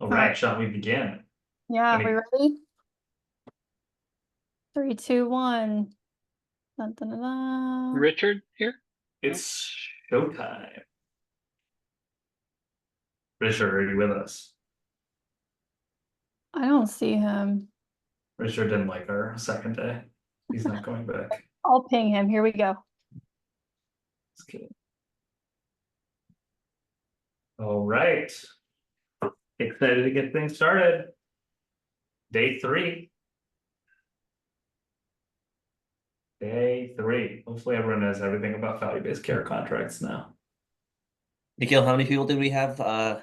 All All right. right, shall we begin? Yeah, we Any, ready? Three, two, one. Dun, dun, dun, dun. Richard here? No? it's showtime. Richard, are you with us? I don't see him. Richard didn't like our second day. He's not going back. I'll ping him. Here we go. Just kidding. All right. Excited to get things started. Day three. Day three. Hopefully everyone knows everything about value-based care contracts now. Nikhil, how many people did we have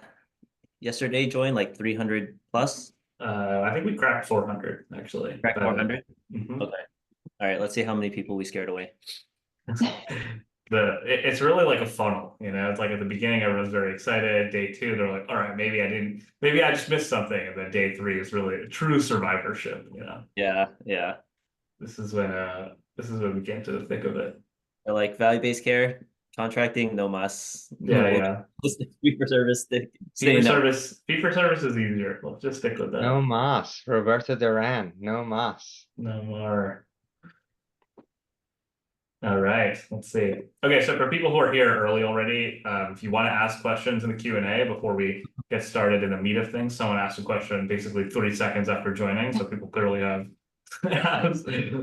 yesterday join? Like 300 plus? I think we cracked 400 actually. Cracked 400? Mhm. Okay. All right, let's see how many people we scared away. It's really like a funnel, it's like at the beginning everyone's very excited. Day two, they're like, all right, maybe I just missed something. And then day three is really a true survivorship. Yeah. This is when we get to the thick of it. They're like value-based care, contracting, no mas. Yeah. Fee for service, Fee stay for no. service is easier. We'll just stick with that. No mas. Roberto Duran. No mas. No more. All right, let's see. Okay, so for people who are here early already, if you want to ask questions in the Q&A before we get started in the meat of things, someone asked a question basically 30 seconds after joining, so people clearly have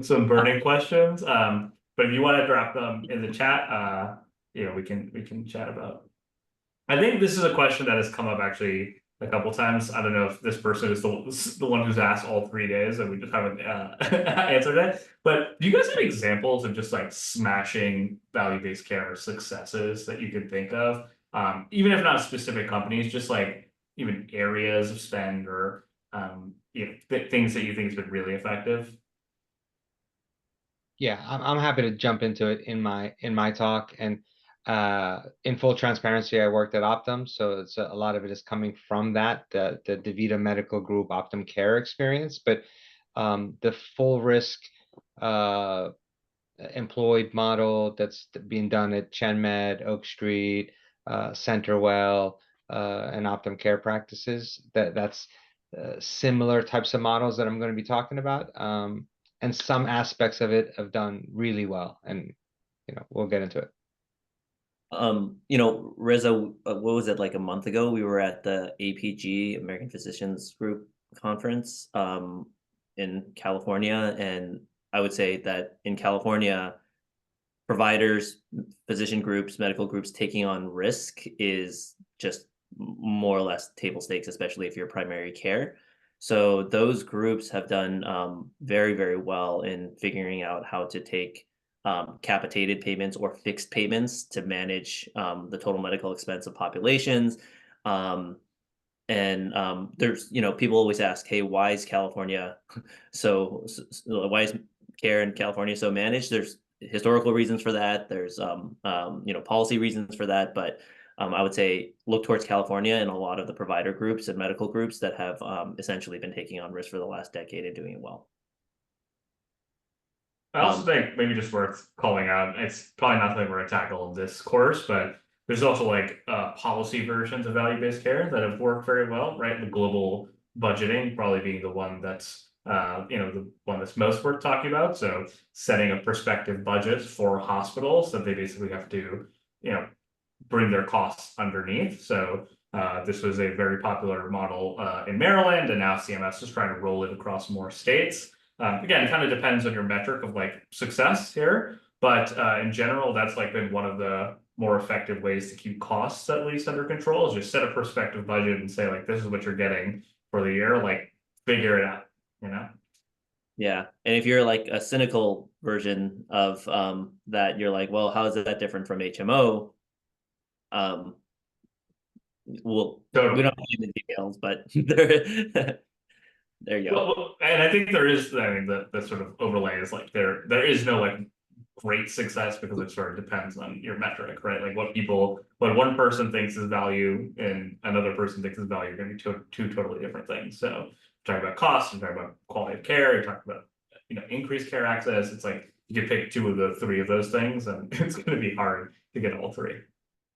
some burning questions. But if you want to drop them in the chat, we can chat about. I think this is a question that has come up actually a couple times. I don't know if this person is the one who's asked all 3 days and we just haven't answered it. But do you guys have examples of just like smashing value-based care successes that you could think of? Even if not specific companies, just like even areas of spend or things that you think has been really effective. Yeah, I'm happy to jump into it in my talk. And in full transparency, I worked at Optum, so it's a lot of it is coming from that the DaVita Medical Group Optum Care experience. But the full risk employed model that's being done at ChenMed, Oak Street, Centerwell, and Optum Care practices, that's similar types of models that I'm going to be talking about. And some aspects of it have done really well, and we'll get into it. Reza, what was it, like a month ago? We were at the APG, American Physicians Group conference in California, and I would say that in California, providers, physician groups, medical groups taking on risk is just more or less table stakes, especially if you're primary care. So those groups have done very, very well in figuring out how to take capitated payments or fixed payments to manage the total medical expense of populations. There's, people always ask, hey, why is California why is care in California so managed? There's historical reasons for that. There's, policy reasons for that. But I would say look towards California and a lot of the provider groups and medical groups that have essentially been taking on risk for the last decade and doing it well. I also think maybe just worth calling out, it's probably not something we're going to tackle in this course, but there's also like policy versions of value-based care that have worked very well, right? The global budgeting probably being the one that's the one that's most worth talking about. So setting a prospective budget for hospitals that they basically have to, bring their costs underneath. So this was a very popular model in Maryland, and now CMS is trying to roll it across more states. Again, it kind of depends on your metric of like success here, but in general, that's like been one of the more effective ways to keep costs at least under control, is just set a prospective budget and say like, this is what you're getting for the year, like figure it out, Yeah, and if you're like a cynical version of that, you're like, well, how is that different from HMO? Well, Totally. we don't get into details, but there you go. Well, and I think there is, the sort of overlay is like there is no like great success because it sort of depends on your metric, right? Like what one person thinks is value and another person thinks is value are going to be two totally different things. So you're talking about cost, you're talking about quality of care, you're talking about increased care access. It's like you can pick two of the three of those things, and it's going to be hard to get all three.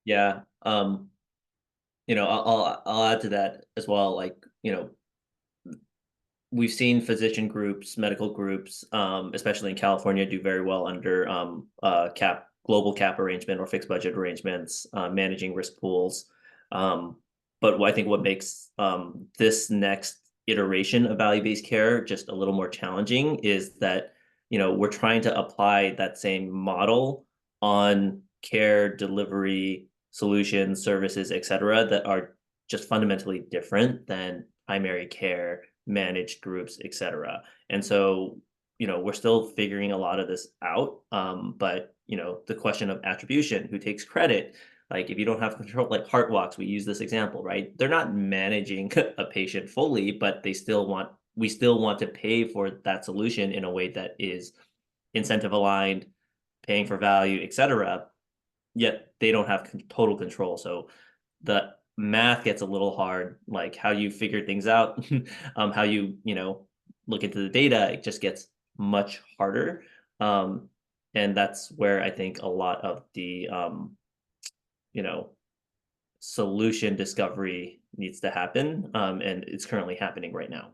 Yeah. I'll add to that as well. Like you know, we've seen physician groups, medical groups, especially in California, do very well under global cap arrangement or fixed budget arrangements, managing risk pools. But I think what makes this next iteration of value-based care just a little more challenging is that, you know, we're trying to apply that same model on care delivery solutions, services, et cetera, that are just fundamentally different than primary care, managed groups, et cetera. And so, you know, we're still figuring a lot of this out. But, you know, the question of attribution, who takes credit, like if you don't have control, like HeartWalks, we use this example, right? They're not managing a patient fully, but we still want to pay for that solution in a way that is incentive aligned, paying for value, et cetera. Yet they don't have total control. So the math gets a little hard, like how you figure things out, how you know, look into the data, it just gets much harder. And that's where I think a lot of the, you know, solution discovery needs to happen. And it's currently happening right now.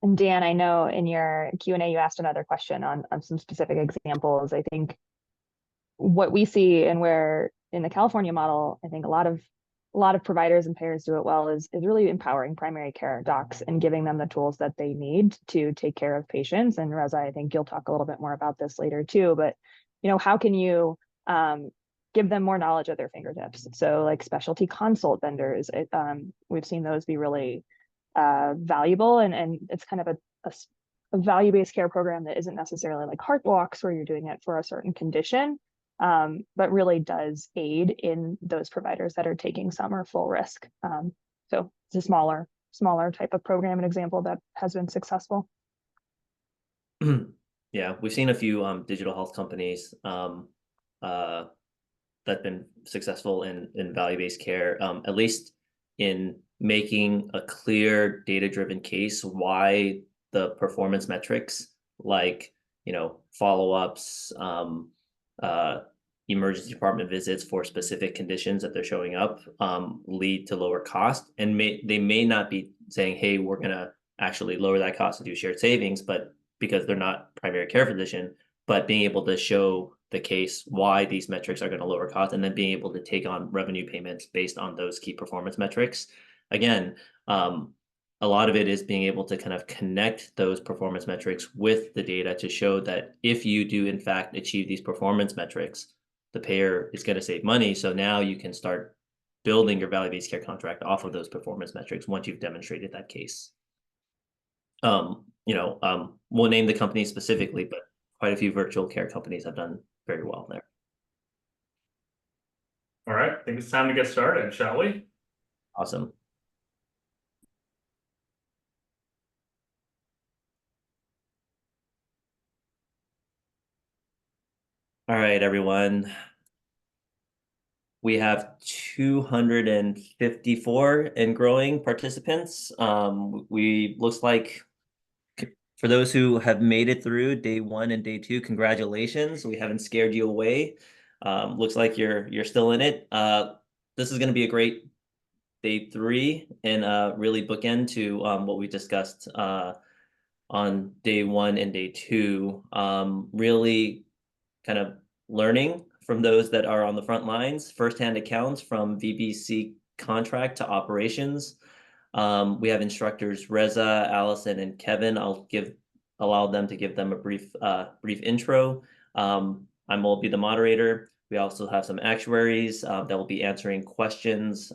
And Dan, I know in your Q&A, you asked another question on some specific examples. I think what we see and where in the California model, I think a lot of providers and payers do it well is really empowering primary care docs and giving them the tools that they need to take care of patients. And Reza, I think you'll talk a little bit more about this later too, but you know, how can you give them more knowledge at their fingertips? So like specialty consult vendors, we've seen those be really valuable, and it's kind of a value-based care program that isn't necessarily like HeartWalks where you're doing it for a certain condition, but really does aid in those providers that are taking some or full risk. So it's a smaller type of program, an example that has been successful. Yeah, we've seen a few digital health companies that have been successful in value-based care, at least in making a clear data-driven case why the performance metrics, like, you know, follow-ups, emergency department visits for specific conditions that they're showing up, lead to lower cost. And they may not be saying, hey, we're gonna actually lower that cost and do shared savings, but because they're not primary care physician, but being able to show the case why these metrics are going to lower cost, and then being able to take on revenue payments based on those key performance metrics. Again, a lot of it is being able to kind of connect those performance metrics with the data to show that if you do in fact achieve these performance metrics, the payer is going to save money. So now you can start building your value-based care contract off of those performance metrics once you've demonstrated that case. You know, we'll name the company specifically, but quite a few virtual care companies have done very well there. All right, I think it's time to get started, shall we? Awesome. All right, everyone. We have 254 and growing participants. Looks like for those who have made it through day 1 and day 2, congratulations. We haven't scared you away. Looks like you're still in it. This is going to be a great day 3 and really bookend to what we discussed on day 1 and day 2. Really kind of learning from those that are on the front lines, firsthand accounts from VBC contract to operations. We have instructors Reza, Allison, and Kevin. I'll allow them to give them a brief intro. I will be the moderator. We also have some actuaries that will be answering questions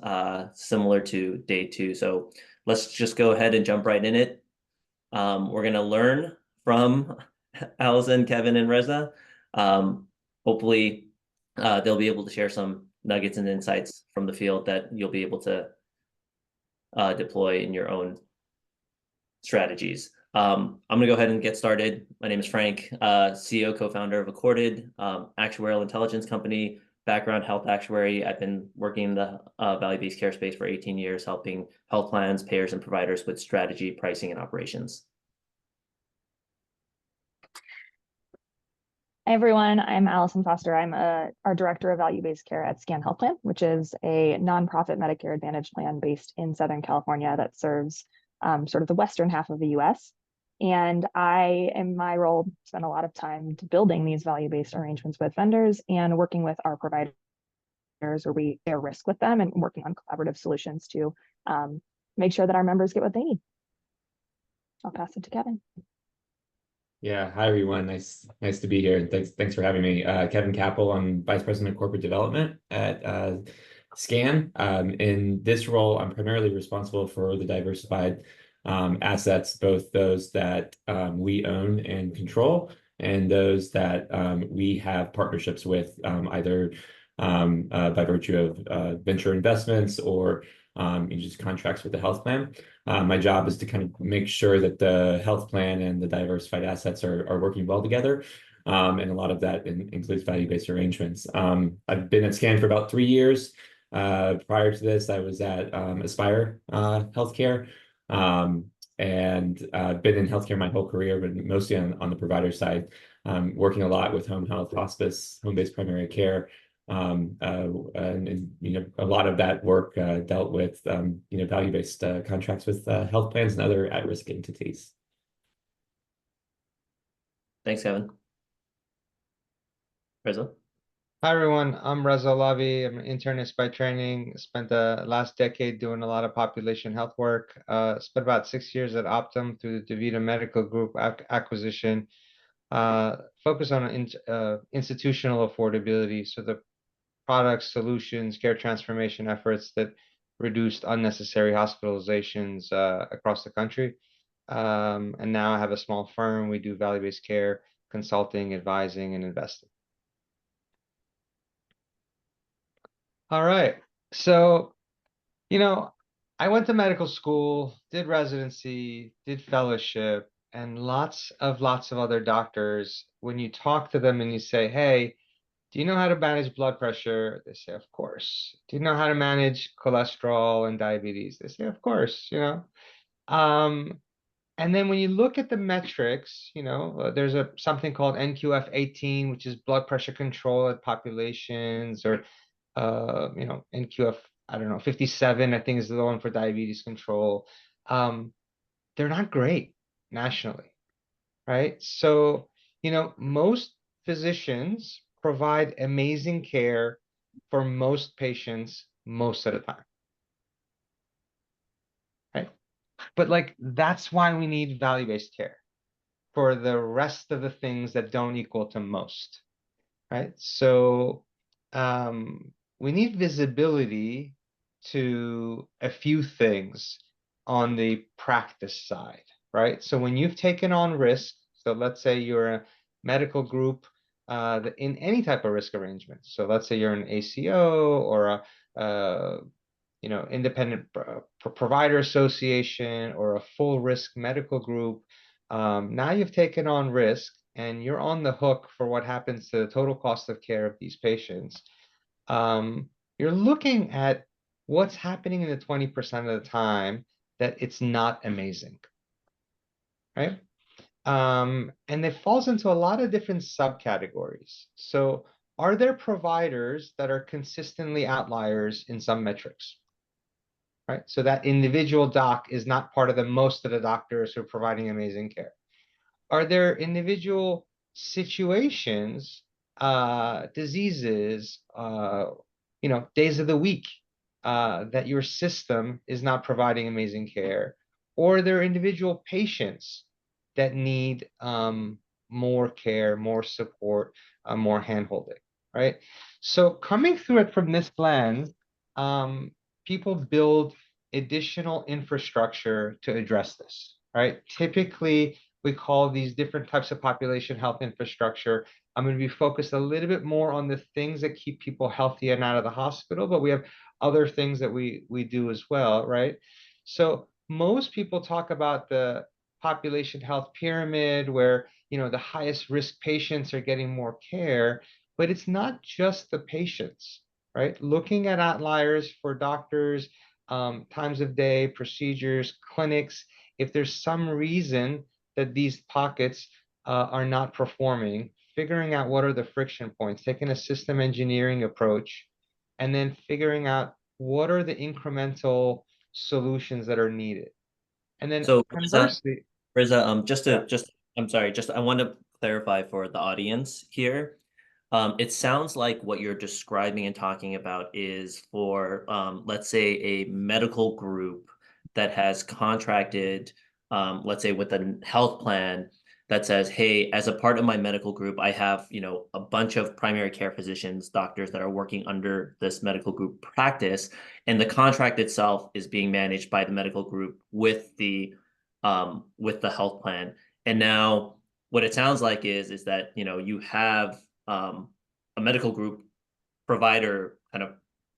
similar to day 2. So let's just go ahead and jump right in it. We're going to learn from Allison, Kevin, and Reza. Hopefully they'll be able to share some nuggets and insights from the field that you'll be able to deploy in your own strategies. I'm gonna go ahead and get started. My name is Frank, CEO, co-founder of Accorded, actuarial intelligence company, background health actuary. I've been working in the value-based care space for 18 years, helping health plans, payers, and providers with strategy, pricing, and operations. Hi, everyone. I'm Allison Foster. I'm our Director of Value-Based Care at SCAN Health Plan, which is a nonprofit Medicare Advantage plan based in Southern California that serves sort of the western half of the US. And I, in my role, spent a lot of time building these value-based arrangements with vendors and working with our providers where we share risk with them and working on collaborative solutions to make sure that our members get what they need. I'll pass it to Kevin. Yeah, hi everyone. Nice to be here. And thanks for having me. Kevin Capel, I'm Vice President of Corporate Development at SCAN. In this role, I'm primarily responsible for the diversified assets, both those that we own and control, and those that we have partnerships with, either by virtue of venture investments or just contracts with the health plan. My job is to kind of make sure that the health plan and the diversified assets are working well together. And a lot of that includes value-based arrangements. I've been at SCAN for about 3 years. Prior to this, I was at Aspire Healthcare. And I've been in healthcare my whole career, but mostly on the provider side, working a lot with home health, hospice, home-based primary care. And a lot of that work dealt with value-based contracts with health plans and other at-risk entities. Thanks, Kevin. Reza? Hi, everyone. I'm Reza Alavi. I'm an internist by training. Spent the last decade doing a lot of population health work. Spent about 6 years at Optum through the DaVita Medical Group acquisition. Focus on institutional affordability, so the products, solutions, care transformation efforts that reduced unnecessary hospitalizations across the country. And now I have a small firm. We do value-based care, consulting, advising, and investing. All right. So, I went to medical school, did residency, did fellowship, and lots of other doctors, when you talk to them and you say, hey, do you know how to manage blood pressure? They say, of course. Do you know how to manage cholesterol and diabetes? They say, of course, And then when you look at the metrics, there's something called NQF 18, which is blood pressure control at populations, or NQF, I don't know, 57, I think is the one for diabetes control. They're not great nationally, right? So, most physicians provide amazing care for most patients most of the time, right? But that's why we need value-based care for the rest of the things that don't equal to most, right? So we need visibility to a few things on the practice side, right? So when you've taken on risk, so let's say you're a medical group in any type of risk arrangement. So let's say you're an ACO or a independent provider association or a full risk medical group. Now you've taken on risk and you're on the hook for what happens to the total cost of care of these patients. You're looking at what's happening in the 20% of the time that it's not amazing, right? And it falls into a lot of different subcategories. So are there providers that are consistently outliers in some metrics, right? So that individual doc is not part of most of the doctors who are providing amazing care. Are there individual situations, diseases, days of the week that your system is not providing amazing care? Or are there individual patients that need more care, more support, more handholding, right? So coming through it from this lens, people build additional infrastructure to address this, right? Typically, we call these different types of population health infrastructure. I'm going to be focused a little bit more on the things that keep people healthy and out of the hospital, but we have other things that we do as well, right? So most people talk about the population health pyramid where, the highest risk patients are getting more care, but it's not just the patients, right? Looking at outliers for doctors, times of day, procedures, clinics, if there's some reason that these pockets are not performing, figuring out what are the friction points, taking a system engineering approach, and then figuring out what are the incremental solutions that are needed. And then So conversely, Riza, Yeah. I'm sorry, I want to clarify for the audience here. It sounds like what you're describing and talking about is for, let's say, a medical group that has contracted, let's say, with a health plan that says, hey, as a part of my medical group, I have, a bunch of primary care physicians, doctors that are working under this medical group practice, and the contract itself is being managed by the medical group with the health plan. And now what it sounds like is that, you have a medical group provider kind of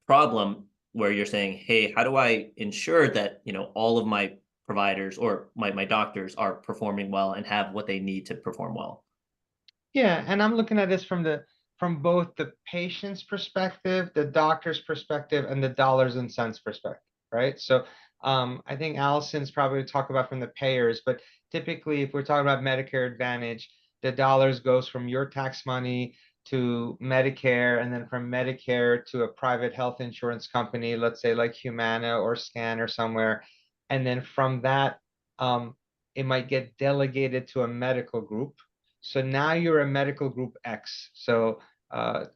problem where you're saying, hey, how do I ensure that, all of my providers or my doctors are performing well and have what they need to perform well? yeah, and I'm looking at this from both the patient's perspective, the doctor's perspective, and the dollars and cents perspective, right? So I think Allison's probably talk about from the payers, but typically if we're talking about Medicare Advantage, the dollars goes from your tax money to Medicare, and then from Medicare to a private health insurance company, let's say like Humana or Scan or somewhere. And then from that, it might get delegated to a medical group. So now you're a medical group X. So, Reza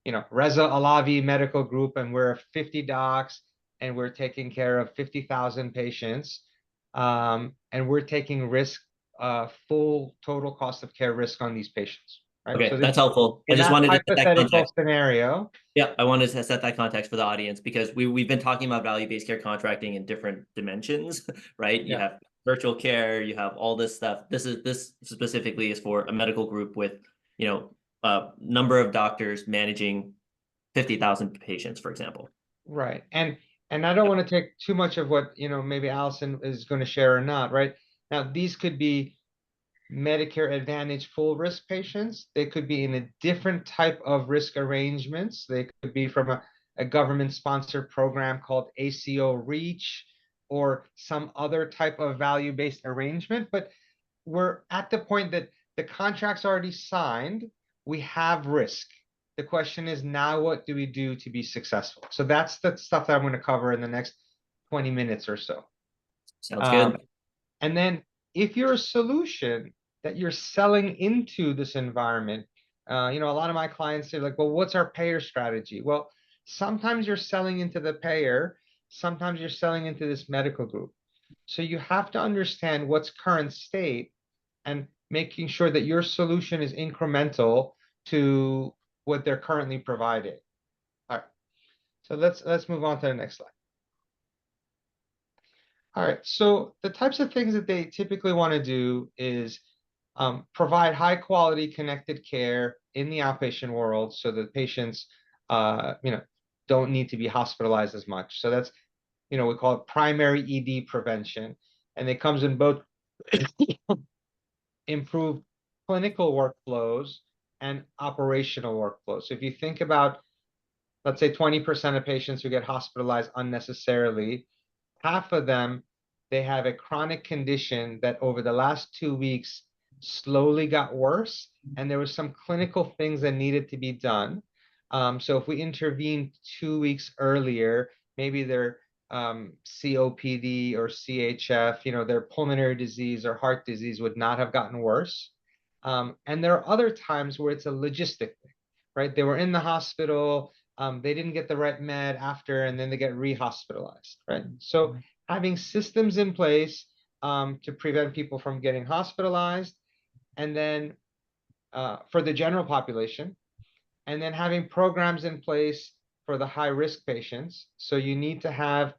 Alavi Medical Group, and we're 50 docs, and we're taking care of 50,000 patients. And we're taking risk, full total cost of care risk on these patients, right? Okay, So that's helpful. I in just that wanted to set that hypothetical context. scenario, Yeah, I wanted to set that context for the audience because we've been talking about value-based care contracting in different dimensions, right? You Yeah. have virtual care, you have all this stuff. This specifically is for a medical group with, a number of doctors managing 50,000 patients, for example. right. And I don't want to take too much of what, maybe Allison is going to share or not, right? Now, these could be Medicare Advantage full risk patients. They could be in a different type of risk arrangements. They could be from a government sponsored program called ACO REACH or some other type of value-based arrangement. But we're at the point that the contract's already signed. We have risk. The question is now, what do we do to be successful? So that's the stuff that I'm going to cover in the next 20 minutes or so. Sounds good. And then if you're a solution that you're selling into this environment, a lot of my clients say like, well, what's our payer strategy? Well, sometimes you're selling into the payer, sometimes you're selling into this medical group. So you have to understand what's current state and making sure that your solution is incremental to what they're currently providing. All right. So let's move on to the next slide. All right, so the types of things that they typically want to do is provide high quality connected care in the outpatient world so that patients, don't need to be hospitalized as much. So that's, we call it primary ED prevention. And it comes in both improved clinical workflows and operational workflows. So if you think about, let's say 20% of patients who get hospitalized unnecessarily, half of them, they have a chronic condition that over the last 2 weeks slowly got worse, and there was some clinical things that needed to be done. So if we intervened 2 weeks earlier, maybe their COPD or CHF, their pulmonary disease or heart disease would not have gotten worse. And there are other times where it's a logistic thing, right? They were in the hospital, they didn't get the right med after, and then they get re-hospitalized, right? So having systems in place to prevent people from getting hospitalized, and then for the general population, and then having programs in place for the high-risk patients. So you need to have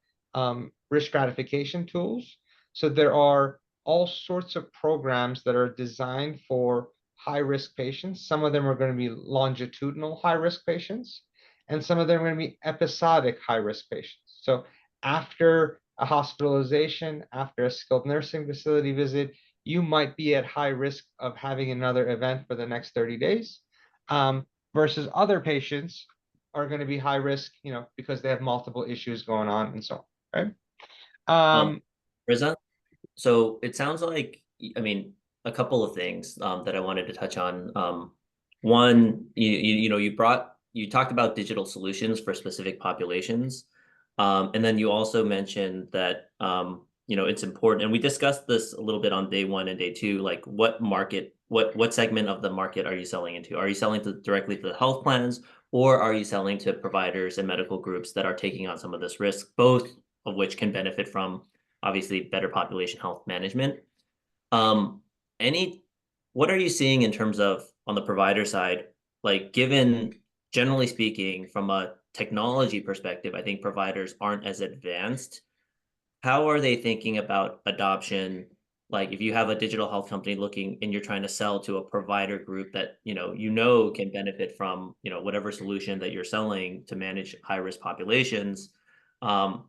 risk stratification tools. So there are all sorts of programs that are designed for high-risk patients. Some of them are going to be longitudinal high-risk patients, and some of them are going to be episodic high-risk patients. So after a hospitalization, after a skilled nursing facility visit, you might be at high risk of having another event for the next 30 days. Versus other patients are going to be high risk, because they have multiple issues going on and so on, right? Riza, so it sounds like, a couple of things that I wanted to touch on. One, you talked about digital solutions for specific populations. And then you also mentioned that it's important, and we discussed this a little bit on day one and day two, like what segment of the market are you selling into? Are you selling directly to the health plans, or are you selling to providers and medical groups that are taking on some of this risk, both of which can benefit from obviously better population health management? What are you seeing in terms of on the provider side, like given generally speaking from a technology perspective, I think providers aren't as advanced. How are they thinking about adoption? Like if you have a digital health company looking and you're trying to sell to a provider group that can benefit from whatever solution that you're selling to manage high risk populations, how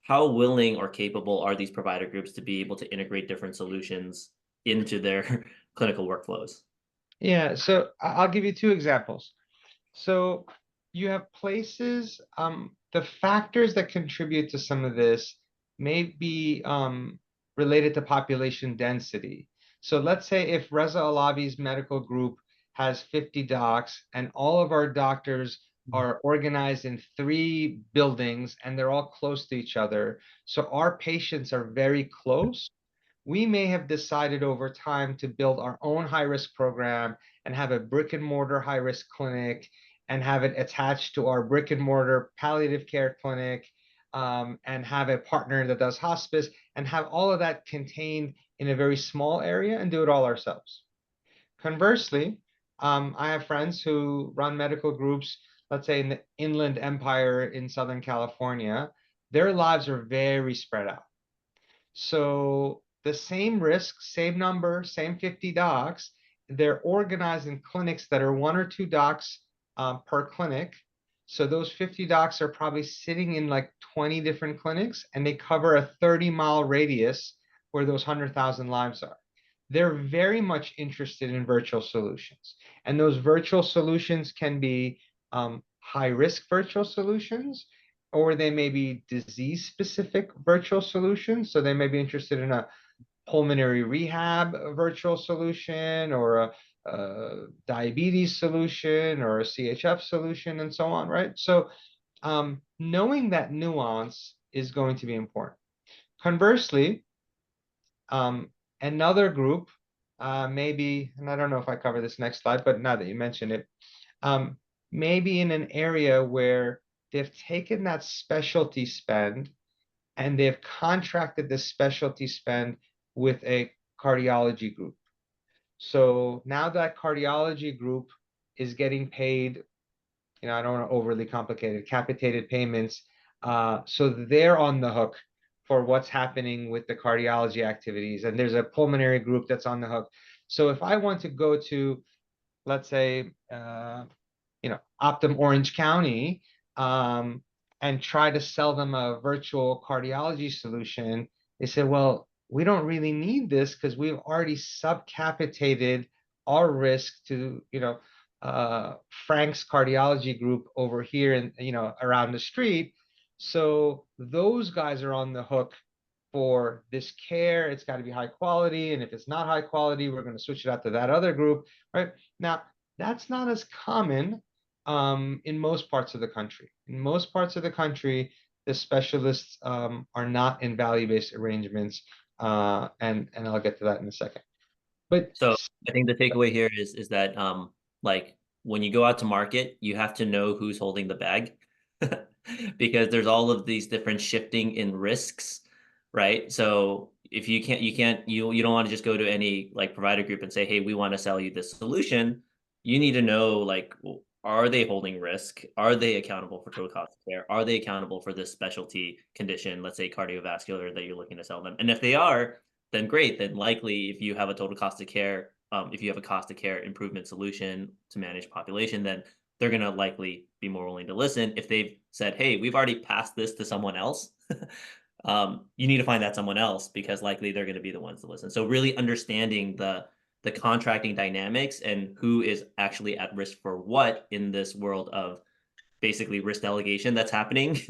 willing or capable are these provider groups to be able to integrate different solutions into their clinical workflows? Yeah, so I'll give you two examples. So you have places, the factors that contribute to some of this may be related to population density. So let's say if Reza Alavi's medical group has 50 docs and all of our doctors are organized in 3 buildings and they're all close to each other, so our patients are very close, we may have decided over time to build our own high-risk program and have a brick-and-mortar high-risk clinic and have it attached to our brick-and-mortar palliative care clinic, and have a partner that does hospice, and have all of that contained in a very small area and do it all ourselves. Conversely, I have friends who run medical groups, let's say in the Inland Empire in Southern California. Their lives are very spread out. So the same risk, same number, same 50 docs, they're organized in clinics that are 1 or 2 docs per clinic. So those 50 docs are probably sitting in like 20 different clinics, and they cover a 30-mile radius where those 100,000 lives are. They're very much interested in virtual solutions. And those virtual solutions can be high-risk virtual solutions, or they may be disease-specific virtual solutions. So they may be interested in a pulmonary rehab virtual solution, or a diabetes solution, or a CHF solution, and so on, right? So knowing that nuance is going to be important. Conversely, another group, maybe, and I don't know if I cover this next slide, but now that you mention it, maybe in an area where they've taken that specialty spend and they've contracted this specialty spend with a cardiology group. So now that cardiology group is getting paid, I don't want to overly complicate it, capitated payments. So they're on the hook for what's happening with the cardiology activities. And there's a pulmonary group that's on the hook. So if I want to go to, let's say, Optum Orange County, and try to sell them a virtual cardiology solution, they said, well, we don't really need this because we've already subcapitated our risk to, Frank's cardiology group over here and, around the street. So those guys are on the hook for this care. It's got to be high quality. And if it's not high quality, we're going to switch it out to that other group, right? Now, that's not as common in most parts of the country. In most parts of the country, the specialists are not in value-based arrangements, and I'll get to that in a second. But so I think the takeaway here is that like when you go out to market, you have to know who's holding the bag, because there's all of these different shifting in risks, right? So if you don't want to just go to any like provider group and say, hey, we want to sell you this solution. You need to know, like, are they holding risk? Are they accountable for total cost of care? Are they accountable for this specialty condition, let's say cardiovascular, that you're looking to sell them? And if they are, then great. Then likely if you have a total cost of care, if you have a cost of care improvement solution to manage population, then they're going to likely be more willing to listen. If they've said, hey, we've already passed this to someone else, you need to find that someone else, because likely they're going to be the ones to listen. So really understanding the contracting dynamics and who is actually at risk for what in this world of basically risk delegation that's happening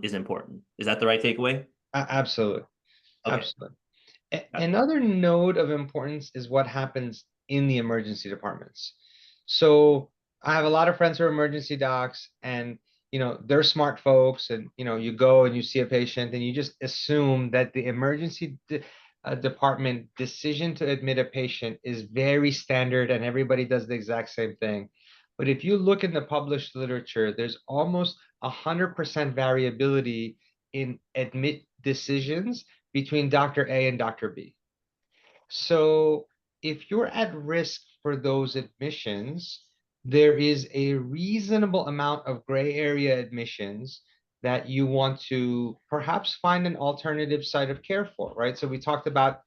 is important. Is that the right takeaway? Absolutely. Okay. Absolutely. Another node of importance is what happens in the emergency departments. So I have a lot of friends who are emergency docs, and they're smart folks, and you go and you see a patient and you just assume that the emergency department decision to admit a patient is very standard and everybody does the exact same thing. But if you look in the published literature, there's almost 100% variability in admit decisions between Dr. A and Dr. B. So if you're at risk for those admissions, there is a reasonable amount of gray area admissions that you want to perhaps find an alternative site of care for, right? So we talked about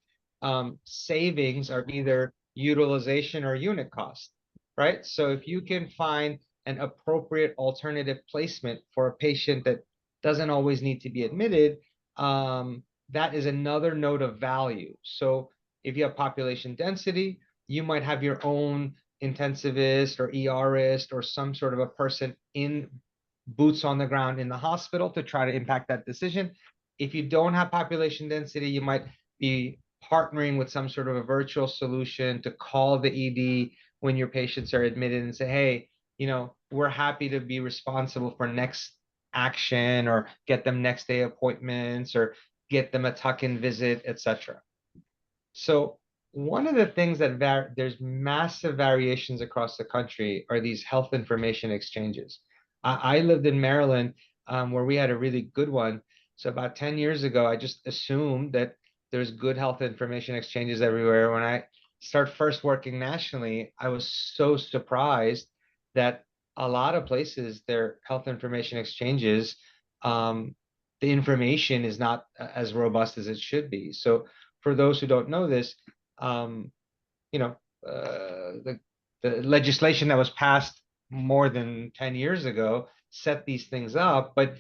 savings are either utilization or unit cost, right? So if you can find an appropriate alternative placement for a patient that doesn't always need to be admitted, that is another node of value. So if you have population density, you might have your own intensivist or ERist or some sort of a person in boots on the ground in the hospital to try to impact that decision. If you don't have population density, you might be partnering with some sort of a virtual solution to call the ED when your patients are admitted and say, hey, we're happy to be responsible for next action or get them next day appointments or get them a tuck-in visit, etc. So one of the things that there's massive variations across the country are these health information exchanges. I lived in Maryland, where we had a really good one. So about 10 years ago, I just assumed that there's good health information exchanges everywhere. When I started first working nationally, I was so surprised that a lot of places, their health information exchanges, the information is not as robust as it should be. So for those who don't know this, the legislation that was passed more than 10 years ago set these things up, but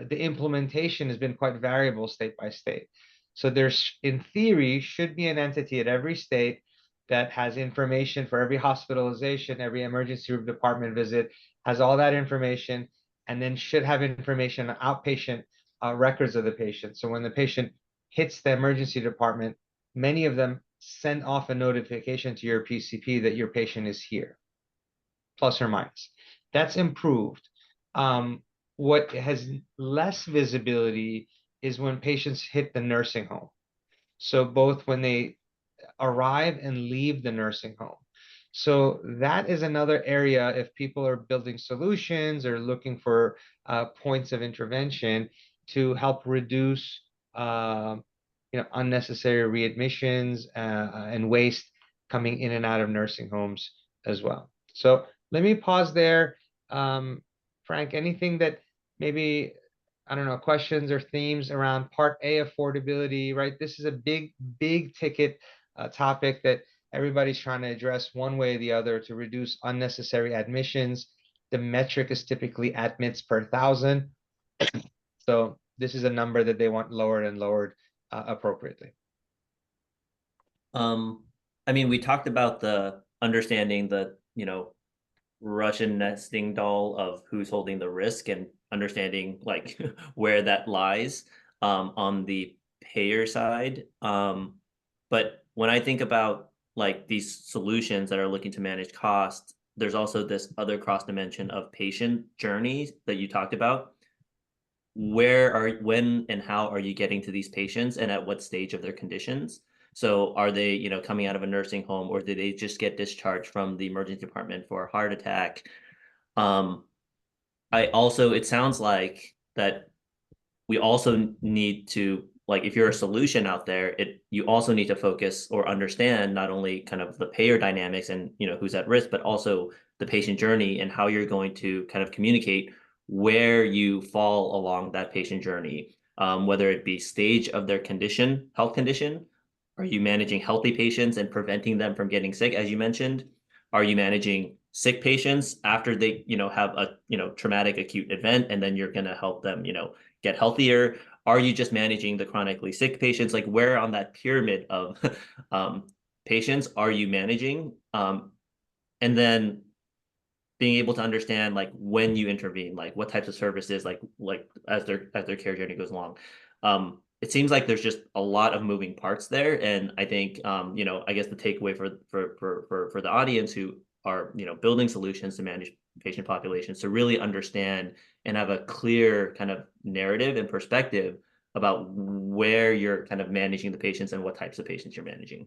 the implementation has been quite variable state by state. So there's, in theory, should be an entity at every state that has information for every hospitalization, every emergency room department visit, has all that information, and then should have information on outpatient records of the patient. So when the patient hits the emergency department, many of them send off a notification to your PCP that your patient is here, plus or minus. That's improved. What has less visibility is when patients hit the nursing home. So both when they arrive and leave the nursing home. So that is another area if people are building solutions or looking for points of intervention to help reduce unnecessary readmissions and waste coming in and out of nursing homes as well. So let me pause there. Frank, anything that maybe, I don't know, questions or themes around Part A affordability, right? This is a big ticket topic that everybody's trying to address one way or the other to reduce unnecessary admissions. The metric is typically admits per 1,000. So this is a number that they want lowered and lowered appropriately. I mean, we talked about the understanding the, Russian nesting doll of who's holding the risk and understanding like where that lies on the payer side. But when I think about like these solutions that are looking to manage costs, there's also this other cross dimension of patient journeys that you talked about. When and how are you getting to these patients and at what stage of their conditions? So are they, coming out of a nursing home, or did they just get discharged from the emergency department for a heart attack? It sounds like that we also need to, like, if you're a solution out there, you also need to focus or understand not only kind of the payer dynamics and, who's at risk, but also the patient journey and how you're going to kind of communicate where you fall along that patient journey, whether it be stage of their health condition. Are you managing healthy patients and preventing them from getting sick, as you mentioned? Are you managing sick patients after they, have a, traumatic acute event, and then you're going to help them, get healthier? Are you just managing the chronically sick patients? Like, where on that pyramid of patients are you managing? And then being able to understand like when you intervene, like what types of services, like as their care journey goes along. it seems like there's just a lot of moving parts there, and I think I guess the takeaway for the audience who are building solutions to manage patient populations to really understand and have a clear kind of narrative and perspective about where you're kind of managing the patients and what types of patients you're managing.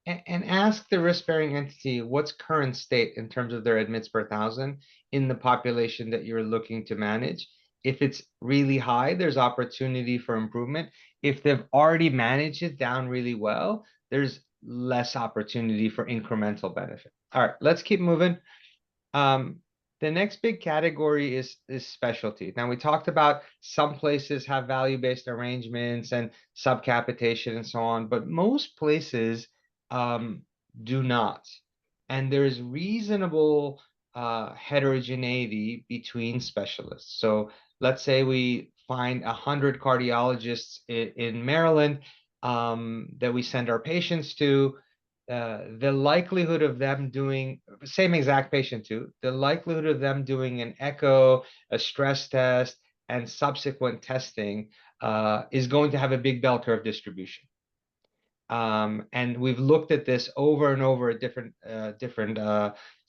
And ask the risk-bearing entity what's current state in terms of their admits per thousand in the population that you're looking to manage. If it's really high, there's opportunity for improvement. If they've already managed it down really well, there's less opportunity for incremental benefit. All right, let's keep moving. The next big category is specialty. Now, we talked about some places have value-based arrangements and subcapitation and so on, but most places do not. And there's reasonable heterogeneity between specialists. So let's say we find 100 cardiologists in Maryland that we send our patients to. The likelihood of them doing same exact patient too, the likelihood of them doing an echo, a stress test, and subsequent testing is going to have a big bell curve distribution. And we've looked at this over and over at different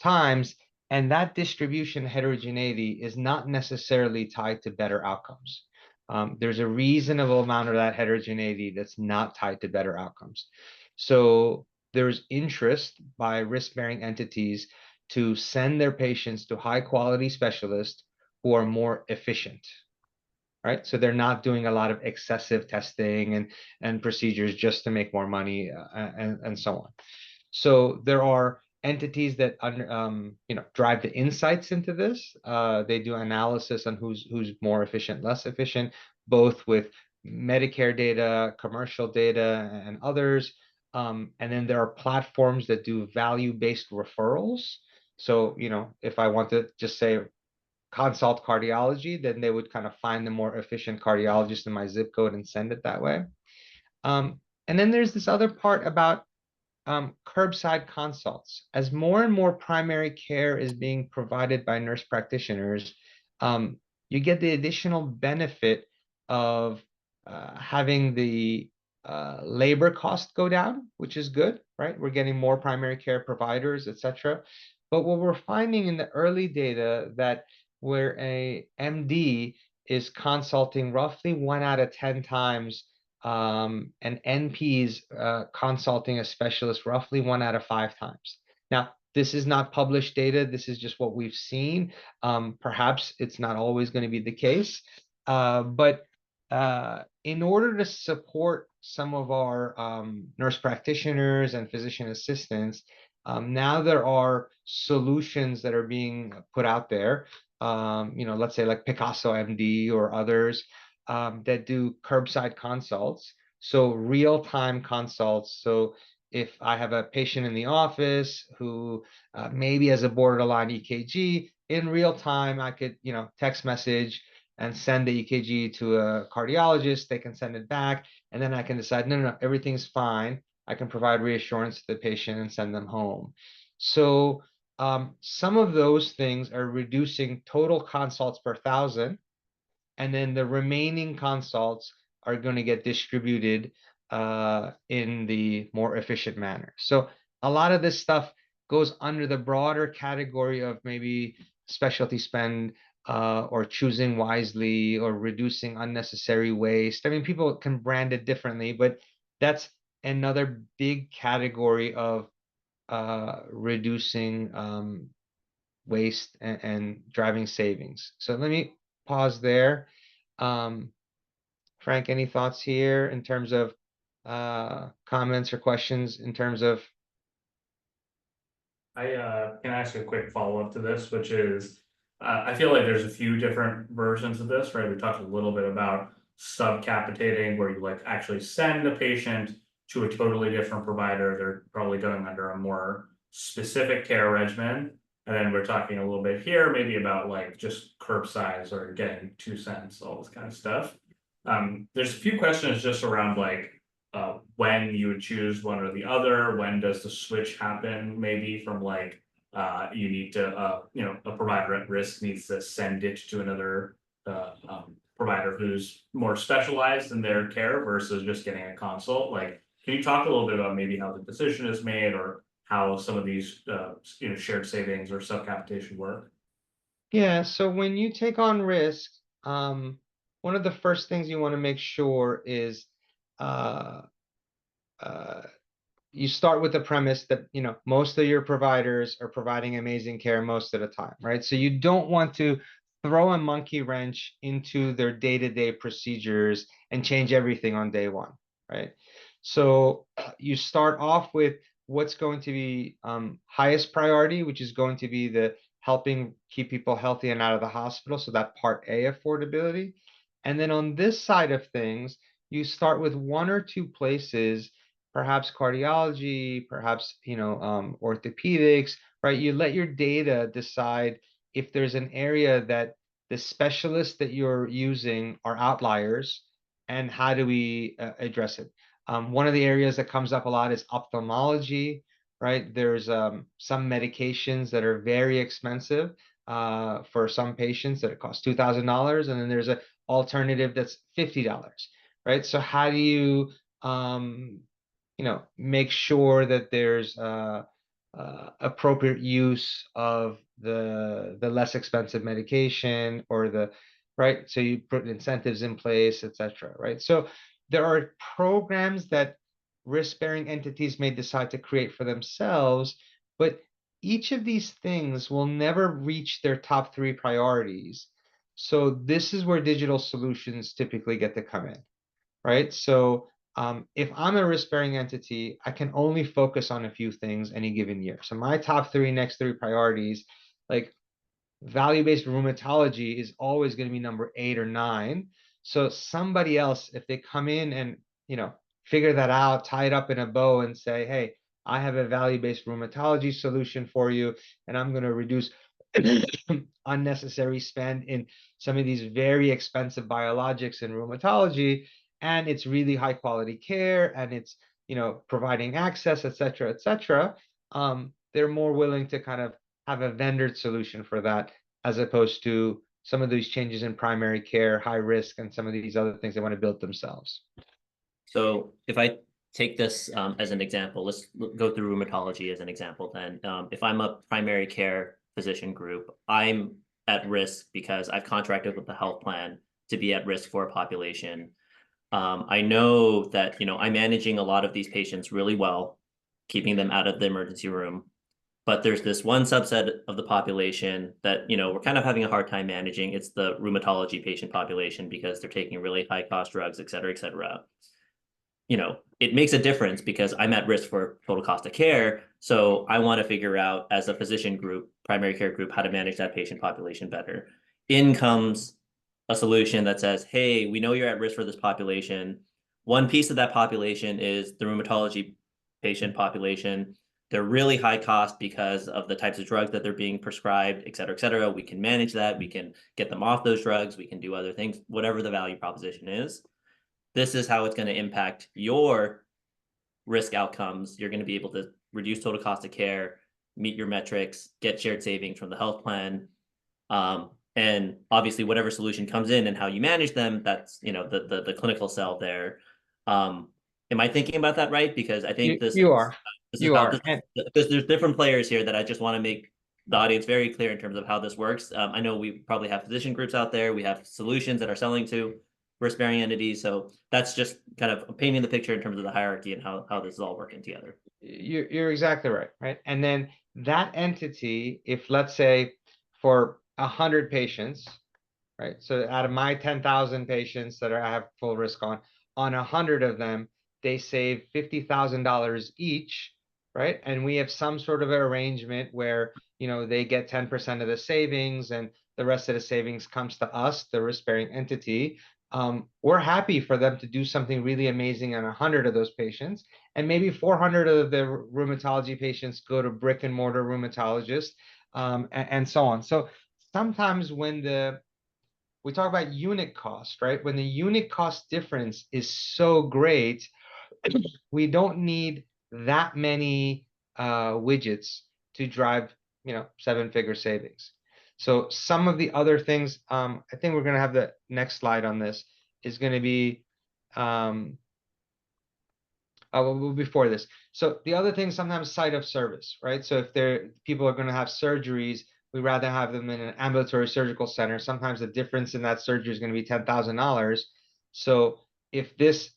times, and that distribution heterogeneity is not necessarily tied to better outcomes. There's a reasonable amount of that heterogeneity that's not tied to better outcomes. So there's interest by risk-bearing entities to send their patients to high-quality specialists who are more efficient, right? So they're not doing a lot of excessive testing and procedures just to make more money and so on. So there are entities that drive the insights into this. They do analysis on who's more efficient, less efficient, both with Medicare data, commercial data, and others. And then there are platforms that do value-based referrals. So, if I want to just say consult cardiology, then they would kind of find the more efficient cardiologist in my zip code and send it that way. And then there's this other part about curbside consults. As more and more primary care is being provided by nurse practitioners, you get the additional benefit of having the labor cost go down, which is good, right? We're getting more primary care providers, etc. But what we're finding in the early data that where a MD is consulting roughly 1 out of 10 times, and NPs consulting a specialist roughly 1 out of 5 times. Now, this is not published data. This is just what we've seen. Perhaps it's not always going to be the case, but in order to support some of our nurse practitioners and physician assistants, now there are solutions that are being put out there. Let's say like Picasso MD or others that do curbside consults. So real-time consults. So if I have a patient in the office who maybe has a borderline EKG, in real time, I could, text message and send the EKG to a cardiologist. They can send it back, and then I can decide, no, everything's fine. I can provide reassurance to the patient and send them home. So some of those things are reducing total consults per 1,000, and then the remaining consults are going to get distributed in the more efficient manner. So a lot of this stuff goes under the broader category of maybe specialty spend or choosing wisely or reducing unnecessary waste. I mean, people can brand it differently, but that's another big category of reducing waste and driving savings. So let me pause there. Frank, any thoughts here in terms of comments or questions in terms of? I can ask a quick follow-up to this, which is, I feel like there's a few different versions of this, right? We talked a little bit about subcapitating, where you like actually send a patient to a totally different provider. They're probably going under a more specific care regimen. And then we're talking a little bit here, maybe about like just curbsides or getting 2 cents, all this kind of stuff. There's a few questions just around like when you would choose one or the other. When does the switch happen? Maybe from like you need to a provider at risk needs to send it to another provider who's more specialized in their care versus just getting a consult? Like, can you talk a little bit about maybe how the decision is made or how some of these, shared savings or sub-capitation work? Yeah, so when you take on risk, one of the first things you want to make sure is uh, uh, you start with the premise that most of your providers are providing amazing care most of the time, right? So you don't want to throw a monkey wrench into their day-to-day procedures and change everything on day one, right? So you start off with what's going to be highest priority, which is going to be the helping keep people healthy and out of the hospital. So that part A, affordability. And then on this side of things, you start with one or two places, perhaps cardiology, perhaps orthopedics, right? You let your data decide if there's an area that the specialists that you're using are outliers, and how do we address it? One of the areas that comes up a lot is ophthalmology, right? There's some medications that are very expensive for some patients that it costs $2,000, and then there's an alternative that's $50, right? So how do you make sure that there's appropriate use of the less expensive medication, or the right? So you put incentives in place, etc. Right? So there are programs that risk-bearing entities may decide to create for themselves, but each of these things will never reach their top 3 priorities. So this is where digital solutions typically get to come in, right? So if I'm a risk-bearing entity, I can only focus on a few things any given year. So my top 3 next 3 priorities, like value-based rheumatology, is always going to be number 8 or 9. So somebody else, if they come in and figure that out, tie it up in a bow and say, hey, I have a value-based rheumatology solution for you, and I'm going to reduce unnecessary spend in some of these very expensive biologics in rheumatology, and it's really high quality care, and it's providing access, etc., etc. They're more willing to kind of have a vendored solution for that, as opposed to some of these changes in primary care, high risk, and some of these other things they want to build themselves. So if I take this as an example, let's go through rheumatology as an example then. If I'm a primary care physician group, I'm at risk because I've contracted with the health plan to be at risk for a population. I know that, I'm managing a lot of these patients really well, keeping them out of the emergency room. But there's this one subset of the population that, we're kind of having a hard time managing. It's the rheumatology patient population, because they're taking really high cost drugs, et cetera, et cetera. It makes a difference because I'm at risk for total cost of care. So I want to figure out, as a physician group, primary care group, how to manage that patient population better. In comes a solution that says, hey, we know you're at risk for this population. One piece of that population is the rheumatology patient population. They're really high cost because of the types of drugs that they're being prescribed, et cetera, et cetera. We can manage that. We can get them off those drugs. We can do other things, whatever the value proposition is. This is how it's going to impact your risk outcomes. You're going to be able to reduce total cost of care, meet your metrics, get shared savings from the health plan. And obviously whatever solution comes in and how you manage them, that's, the clinical sell there. Am I thinking about that right? Because I think because there's different players here that I just want to make the audience very clear in terms of how this works. I know we probably have physician groups out there. We have solutions that are selling to risk-bearing entities. So that's just kind of painting the picture in terms of the hierarchy and how this is all working together. You're exactly right, right? And then that entity, if let's say for 100 patients, right? So out of my 10,000 patients that I have full risk on 100 of them, they save $50,000 each, right? And we have some sort of an arrangement where, they get 10% of the savings, and the rest of the savings comes to us, the risk-bearing entity. We're happy for them to do something really amazing on 100 of those patients, and maybe 400 of the rheumatology patients go to brick and mortar rheumatologists, and so on. So sometimes when we talk about unit cost, right? When the unit cost difference is so great, we don't need that many widgets to drive, 7-figure savings. So some of the other things, I think we're gonna have the next slide on this is gonna be, well, before this. So the other thing, sometimes site of service, right? So if people are gonna have surgeries, we rather have them in an ambulatory surgical center. Sometimes the difference in that surgery is gonna be $10,000. So if this,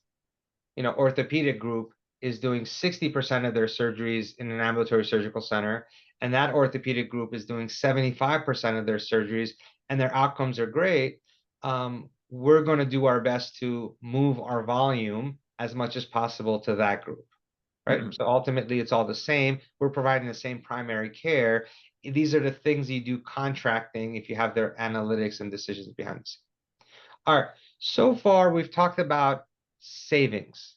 orthopedic group is doing 60% of their surgeries in an ambulatory surgical center, and that orthopedic group is doing 75% of their surgeries, and their outcomes are great, we're going to do our best to move our volume as much as possible to that group, right? So ultimately, it's all the same. We're providing the same primary care. These are the things you do contracting if you have their analytics and decisions behind this. All right, so far we've talked about savings,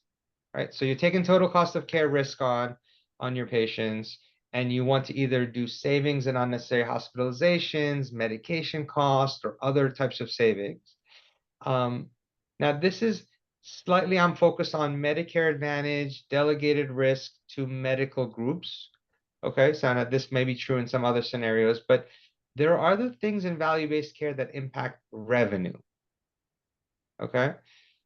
right? So you're taking total cost of care risk on your patients, and you want to either do savings and unnecessary hospitalizations, medication costs, or other types of savings. Now this is slightly, I'm focused on Medicare Advantage, delegated risk to medical groups. Okay, so now this may be true in some other scenarios, but there are other things in value-based care that impact revenue. Okay,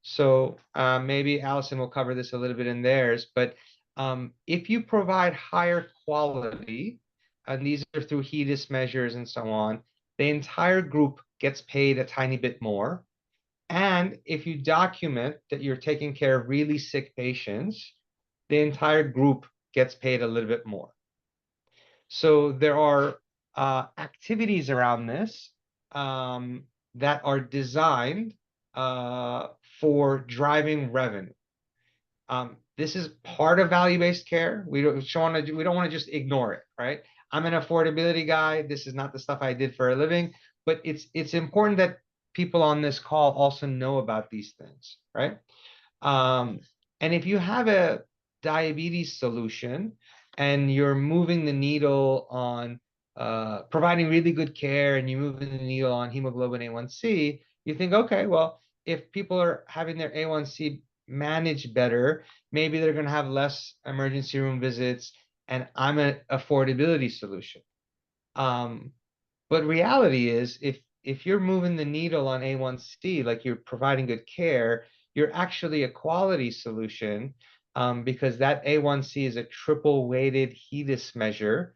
so maybe Allison will cover this a little bit in theirs, but if you provide higher quality, and these are through HEDIS measures and so on, the entire group gets paid a tiny bit more. And if you document that you're taking care of really sick patients, the entire group gets paid a little bit more. So there are activities around this that are designed for driving revenue. This is part of value-based care. We don't want to just ignore it, right? I'm an affordability guy. This is not the stuff I did for a living, but it's important that people on this call also know about these things, right? And if you have a diabetes solution and you're moving the needle on providing really good care, and you're moving the needle on hemoglobin A1C, you think, okay, well, if people are having their A1C managed better, maybe they're going to have less emergency room visits, and I'm an affordability solution. But reality is, if you're moving the needle on A1C, like you're providing good care, you're actually a quality solution, because that A1C is a triple weighted HEDIS measure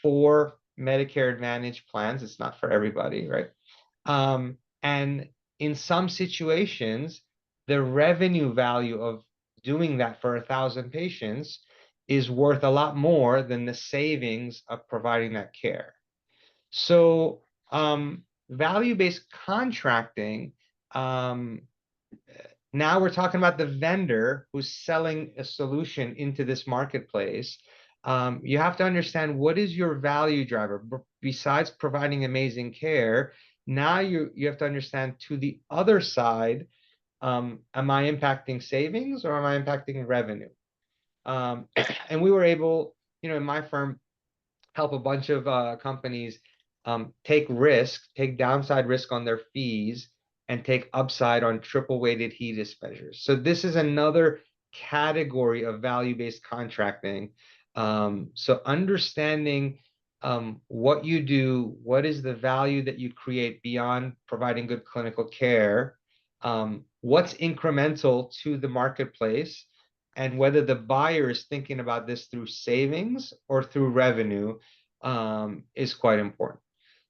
for Medicare Advantage plans. It's not for everybody, right? And in some situations, the revenue value of doing that for 1,000 patients is worth a lot more than the savings of providing that care. So value-based contracting, now we're talking about the vendor who's selling a solution into this marketplace. You have to understand, what is your value driver besides providing amazing care. Now you have to understand, to the other side, am I impacting savings or am I impacting revenue? And we were able, in my firm, help a bunch of companies take downside risk on their fees, and take upside on triple weighted HEDIS measures. So this is another category of value-based contracting. So understanding what you do, what is the value that you create beyond providing good clinical care, what's incremental to the marketplace, and whether the buyer is thinking about this through savings or through revenue is quite important.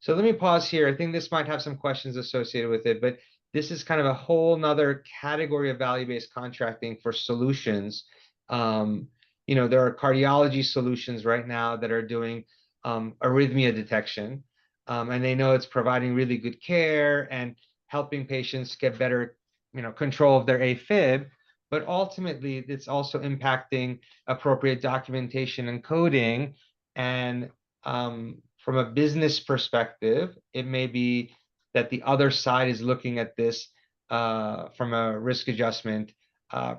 So let me pause here. I think this might have some questions associated with it, but this is kind of a whole nother category of value-based contracting for solutions. There are cardiology solutions right now that are doing arrhythmia detection, and they know it's providing really good care and helping patients get better, control of their AFib. But ultimately, it's also impacting appropriate documentation and coding. And from a business perspective, it may be that the other side is looking at this from a risk adjustment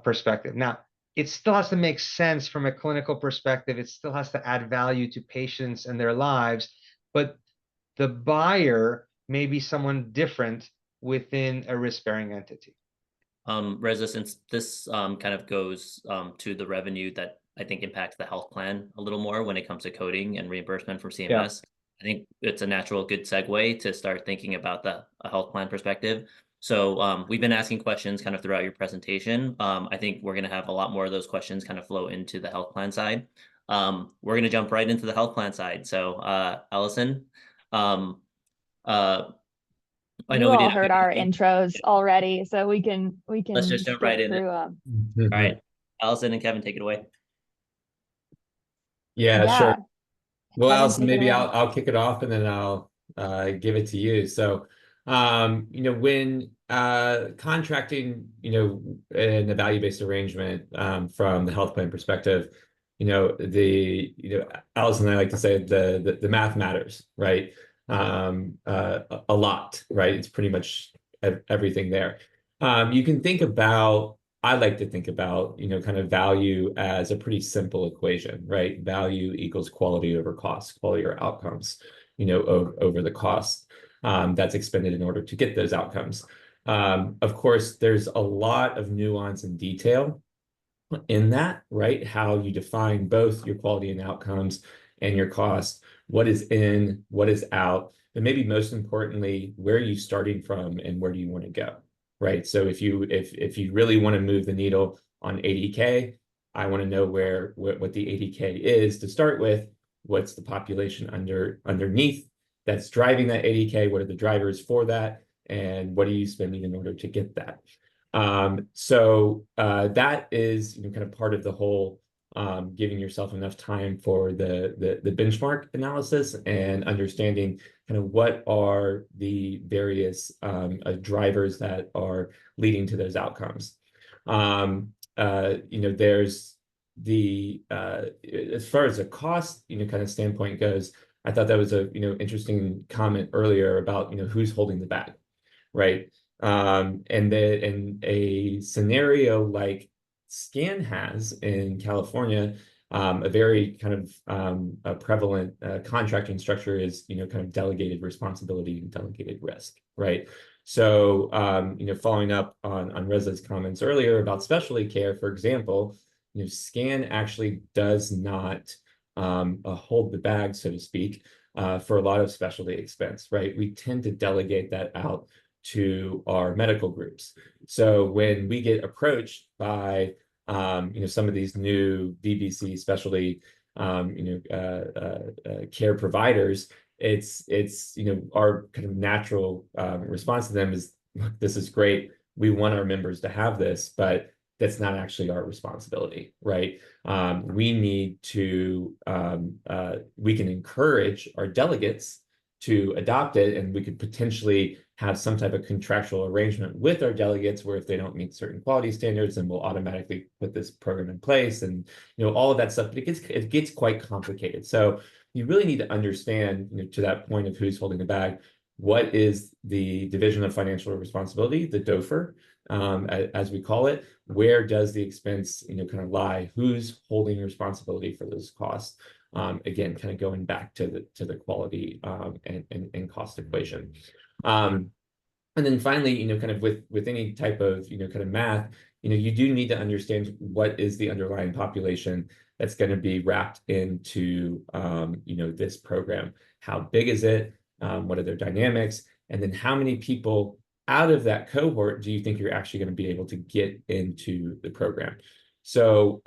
perspective. Now, it still has to make sense from a clinical perspective. It still has to add value to patients and their lives, but the buyer may be someone different within a risk-bearing entity. Reza, since this kind of goes to the revenue that I think impacts the health plan a little more when it comes to coding and reimbursement from CMS, I think it's a natural good segue to start thinking about a health plan perspective. So we've been asking questions kind of throughout your presentation. I think we're going to have a lot more of those questions kind of flow into the health plan side. We're going to jump right into the health plan side. So Allison, um, I know You we all did. heard our intros already, so we can Let's just jump right in. through All right, Allison and Kevin, take it away. Yeah, Yeah. sure. Well, Kevin, Allison, take it maybe away. I'll kick it off and then I'll give it to you. So, you know, when contracting, you know, in a value-based arrangement from the health plan perspective, you know, Allison and I like to say the math matters, right? A lot, right? It's pretty much everything there. You can think about, I like to think about, you know, kind of value as a pretty simple equation, right? Value equals quality over cost, quality or outcomes, you know, over the cost that's expended in order to get those outcomes. Of course, there's a lot of nuance and detail in that, right? How you define both your quality and outcomes and your cost, what is in, what is out, but maybe most importantly, where are you starting from and where do you want to go, right? So if you really want to move the needle on 80K, I want to know what the 80K is to start with. What's the population underneath that's driving that 80K? What are the drivers for that? And what are you spending in order to get that? So that is, you know, kind of part of the whole giving yourself enough time for the benchmark analysis and understanding kind of what are the various drivers that are leading to those outcomes. You know, there's the as far as the cost, you know, kind of standpoint goes, I thought that was a, you know, interesting comment earlier about, you know, who's holding the bag, right? And in a scenario like SCAN has in California, a very kind of a prevalent contracting structure is, you know, kind of delegated responsibility and delegated risk, right? So, you know, following up on Reza's comments earlier about specialty care, for example, you know, SCAN actually does not hold the bag, so to speak, for a lot of specialty expense, right? We tend to delegate that out to our medical groups. So when we get approached by you know, some of these new VBC specialty you know care providers, it's you know, our kind of natural response to them is, look, this is great, we want our members to have this, but that's not actually our responsibility, right? We need to we can encourage our delegates to adopt it, and we could potentially have some type of contractual arrangement with our delegates where if they don't meet certain quality standards, then we'll automatically put this program in place, and you know, all of that stuff. But it gets quite complicated. So you really need to understand, you know, to that point of who's holding the bag, what is the division of financial responsibility, the DOFR, as we call it. Where does the expense, you know, kind of lie? Who's holding responsibility for those costs? Again, kind of going back to the quality and cost equation. And then finally, you know, kind of with any type of, you know, kind of math, you know, you do need to understand what is the underlying population that's going to be wrapped into, you know, this program. How big is it? What are their dynamics? And then how many people out of that cohort do you think you're actually going to be able to get into the program? So,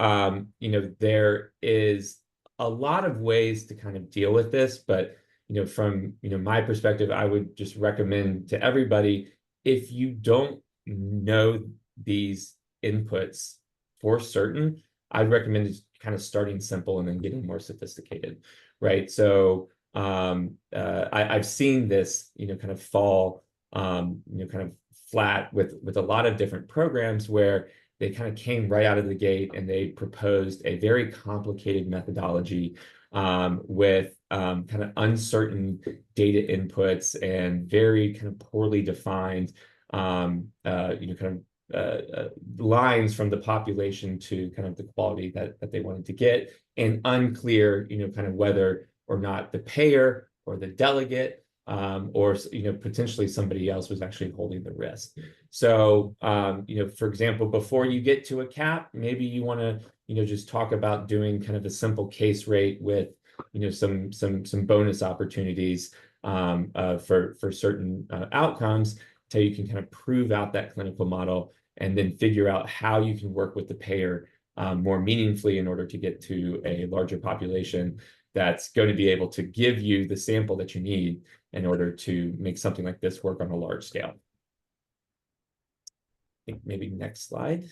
you know, there is a lot of ways to kind of deal with this, but you know, from, you know, my perspective, I would just recommend to everybody, if you don't know these inputs for certain, I'd recommend kind of starting simple and then getting more sophisticated, right? So I've seen this, you know, kind of fall, you know, kind of flat with a lot of different programs where they kind of came right out of the gate and they proposed a very complicated methodology with kind of uncertain data inputs and very kind of poorly defined, you know, kind of lines from the population to kind of the quality that they wanted to get, and unclear, you know, kind of whether or not the payer or the delegate or, you know, potentially somebody else was actually holding the risk. So, you know, for example, before you get to a cap, maybe you want to, you know, just talk about doing kind of a simple case rate with some bonus opportunities for certain outcomes until you can kind of prove out that clinical model and then figure out how you can work with the payer more meaningfully in order to get to a larger population that's going to be able to give you the sample that you need in order to make something like this work on a large scale. I think maybe next slide.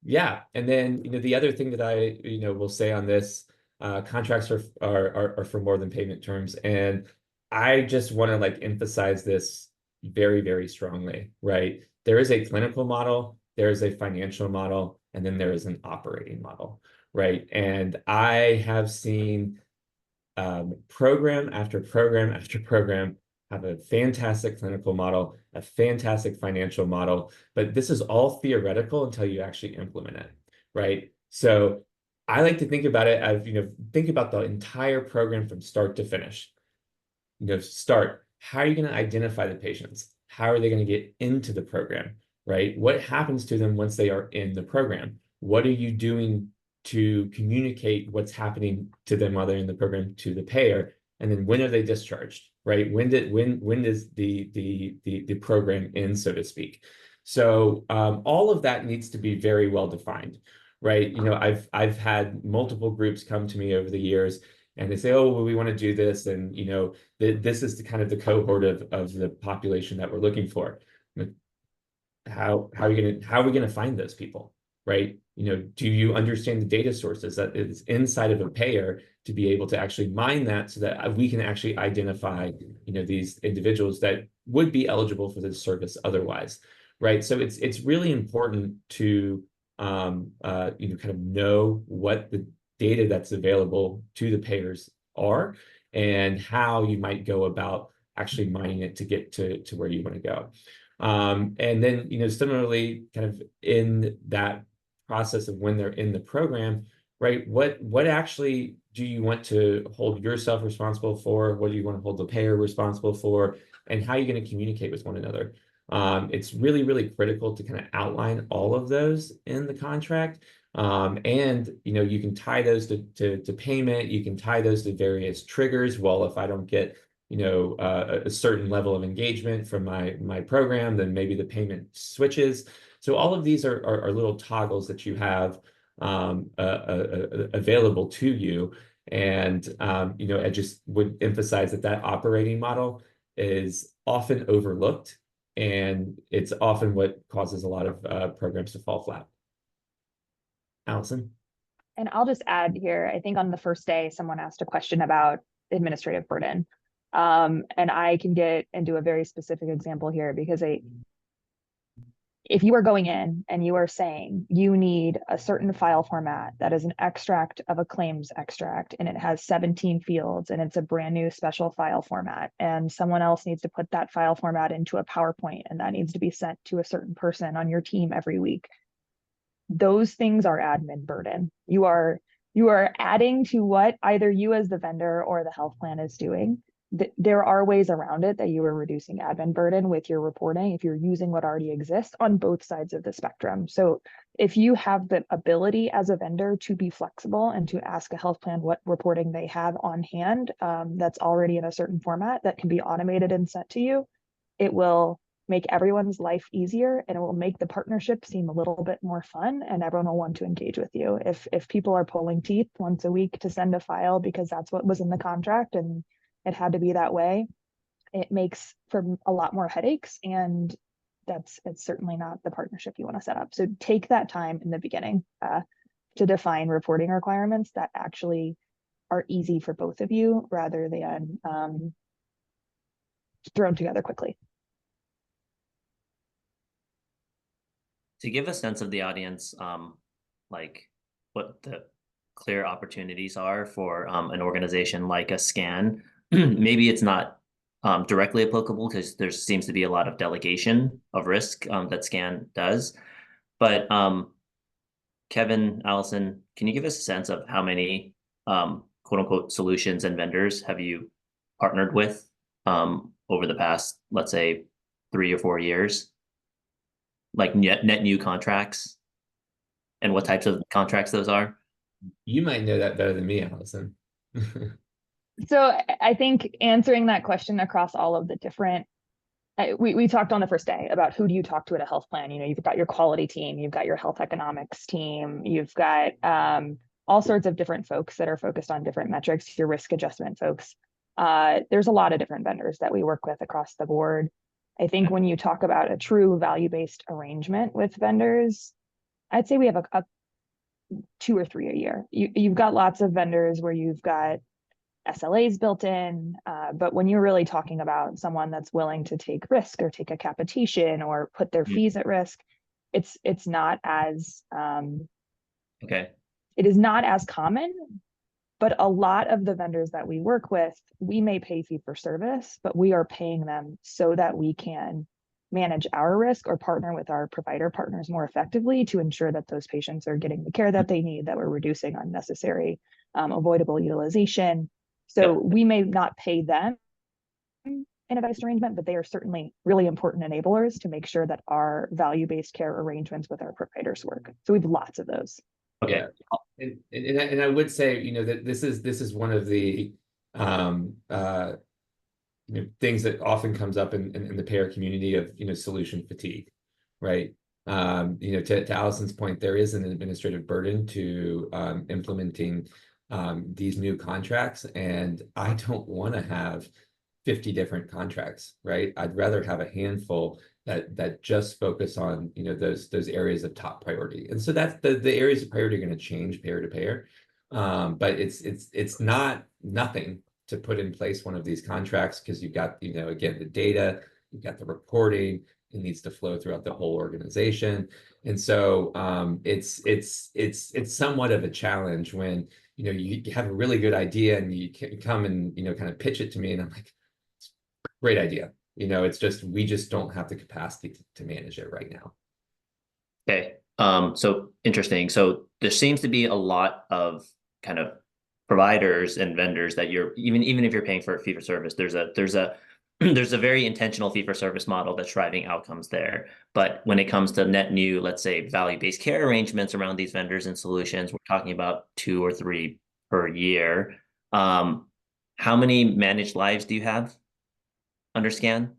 Yeah, and then the other thing that I will say on this, contracts are for more than payment terms, and I just want to like emphasize this very, very strongly, right? There is a clinical model, there is a financial model, and then there is an operating model, right? And I have seen program after program after program have a fantastic clinical model, a fantastic financial model, but this is all theoretical until you actually implement it, right? So I like to think about it as, think about the entire program from start to finish. Start, how are you going to identify the patients? How are they going to get into the program, right? What happens to them once they are in the program? What are you doing to communicate what's happening to them while they're in the program to the payer? And then when are they discharged, right? When does the program end, so to speak? So all of that needs to be very well defined, right? I've had multiple groups come to me over the years, and they say, oh, well, we want to do this, and this is the kind of the cohort of the population that we're looking for. How are we gonna find those people, right? Do you understand the data sources that is inside of a payer to be able to actually mine that so that we can actually identify, these individuals that would be eligible for this service otherwise, right? So it's really important to, kind of know what the data that's available to the payers are and how you might go about actually mining it to get to where you want to go. And then, similarly, kind of in that process of when they're in the program, right? What actually do you want to hold yourself responsible for? What do you want to hold the payer responsible for? And how are you going to communicate with one another? It's really, really critical to kind of outline all of those in the contract. And you can tie those to payment. You can tie those to various triggers. Well, if I don't get a certain level of engagement from my program, then maybe the payment switches. So all of these are little toggles that you have available to you. And I just would emphasize that operating model is often overlooked, and it's often what causes a lot of programs to fall flat. Allison? And I'll just add here, I think on the first day, someone asked a question about administrative burden. And I can get into a very specific example here, because if you are going in and you are saying you need a certain file format that is an extract of a claims extract, and it has 17 fields, and it's a brand new special file format, and someone else needs to put that file format into a PowerPoint, and that needs to be sent to a certain person on your team every week, those things are admin burden. You are adding to what either you as the vendor or the health plan is doing. There are ways around it that you are reducing admin burden with your reporting if you're using what already exists on both sides of the spectrum. So if you have the ability as a vendor to be flexible and to ask a health plan what reporting they have on hand, that's already in a certain format that can be automated and sent to you, it will make everyone's life easier, and it will make the partnership seem a little bit more fun, and everyone will want to engage with you. If people are pulling teeth once a week to send a file because that's what was in the contract and it had to be that way, it makes for a lot more headaches, and it's certainly not the partnership you want to set up. So take that time in the beginning to define reporting requirements that actually are easy for both of you, rather than thrown together quickly. To give a sense of the audience, like what the clear opportunities are for an organization like a SCAN, maybe it's not directly applicable because there seems to be a lot of delegation of risk that SCAN does. But Kevin, Allison, can you give us a sense of how many quote unquote solutions and vendors have you partnered with over the past, let's say, 3 or 4 years? Like net new contracts, and what types of contracts those are? You might know that better than me, Allison. So I think answering that question across all of the different, we talked on the first day about who do you talk to at a health plan. You know, you've got your quality team, you've got your health economics team, you've got all sorts of different folks that are focused on different metrics, your risk adjustment folks. There's a lot of different vendors that we work with across the board. I think when you talk about a true value-based arrangement with vendors, I'd say we have a 2 or 3 a year. You've got lots of vendors where you've got SLAs built in, but when you're really talking about someone that's willing to take risk or take a capitation or put their fees at risk, it's not as Okay. it is not as common. But a lot of the vendors that we work with, we may pay fee for service, but we are paying them so that we can manage our risk or partner with our provider partners more effectively to ensure that those patients are getting the care that they need, that we're reducing unnecessary avoidable utilization. So we may not pay them in a value-based arrangement, but they are certainly really important enablers to make sure that our value-based care arrangements with our providers work. So we have lots of those. Okay. Yeah. And I would say, you know, that this is one of the things that often comes up in the payer community of, you know, solution fatigue, right? You know, to Allison's point, there is an administrative burden to implementing these new contracts, and I don't want to have 50 different contracts, right? I'd rather have a handful that just focus on, you know, those areas of top priority. And so that's the areas of priority are going to change payer to payer. But it's not nothing to put in place one of these contracts, because you've got, you know, again, the data, you've got the reporting, it needs to flow throughout the whole organization. And so it's somewhat of a challenge when, you know, you have a really good idea and you come and, you know, kind of pitch it to me, and I'm like, great idea. You know, it's just, we just don't have the capacity to manage it right now. Okay. So interesting. So there seems to be a lot of kind of providers and vendors that you're even if you're paying for a fee for service, there's a very intentional fee for service model that's driving outcomes there. But when it comes to net new, let's say value-based care arrangements around these vendors and solutions, we're talking about 2 or 3 per year. How many managed lives do you have under SCAN?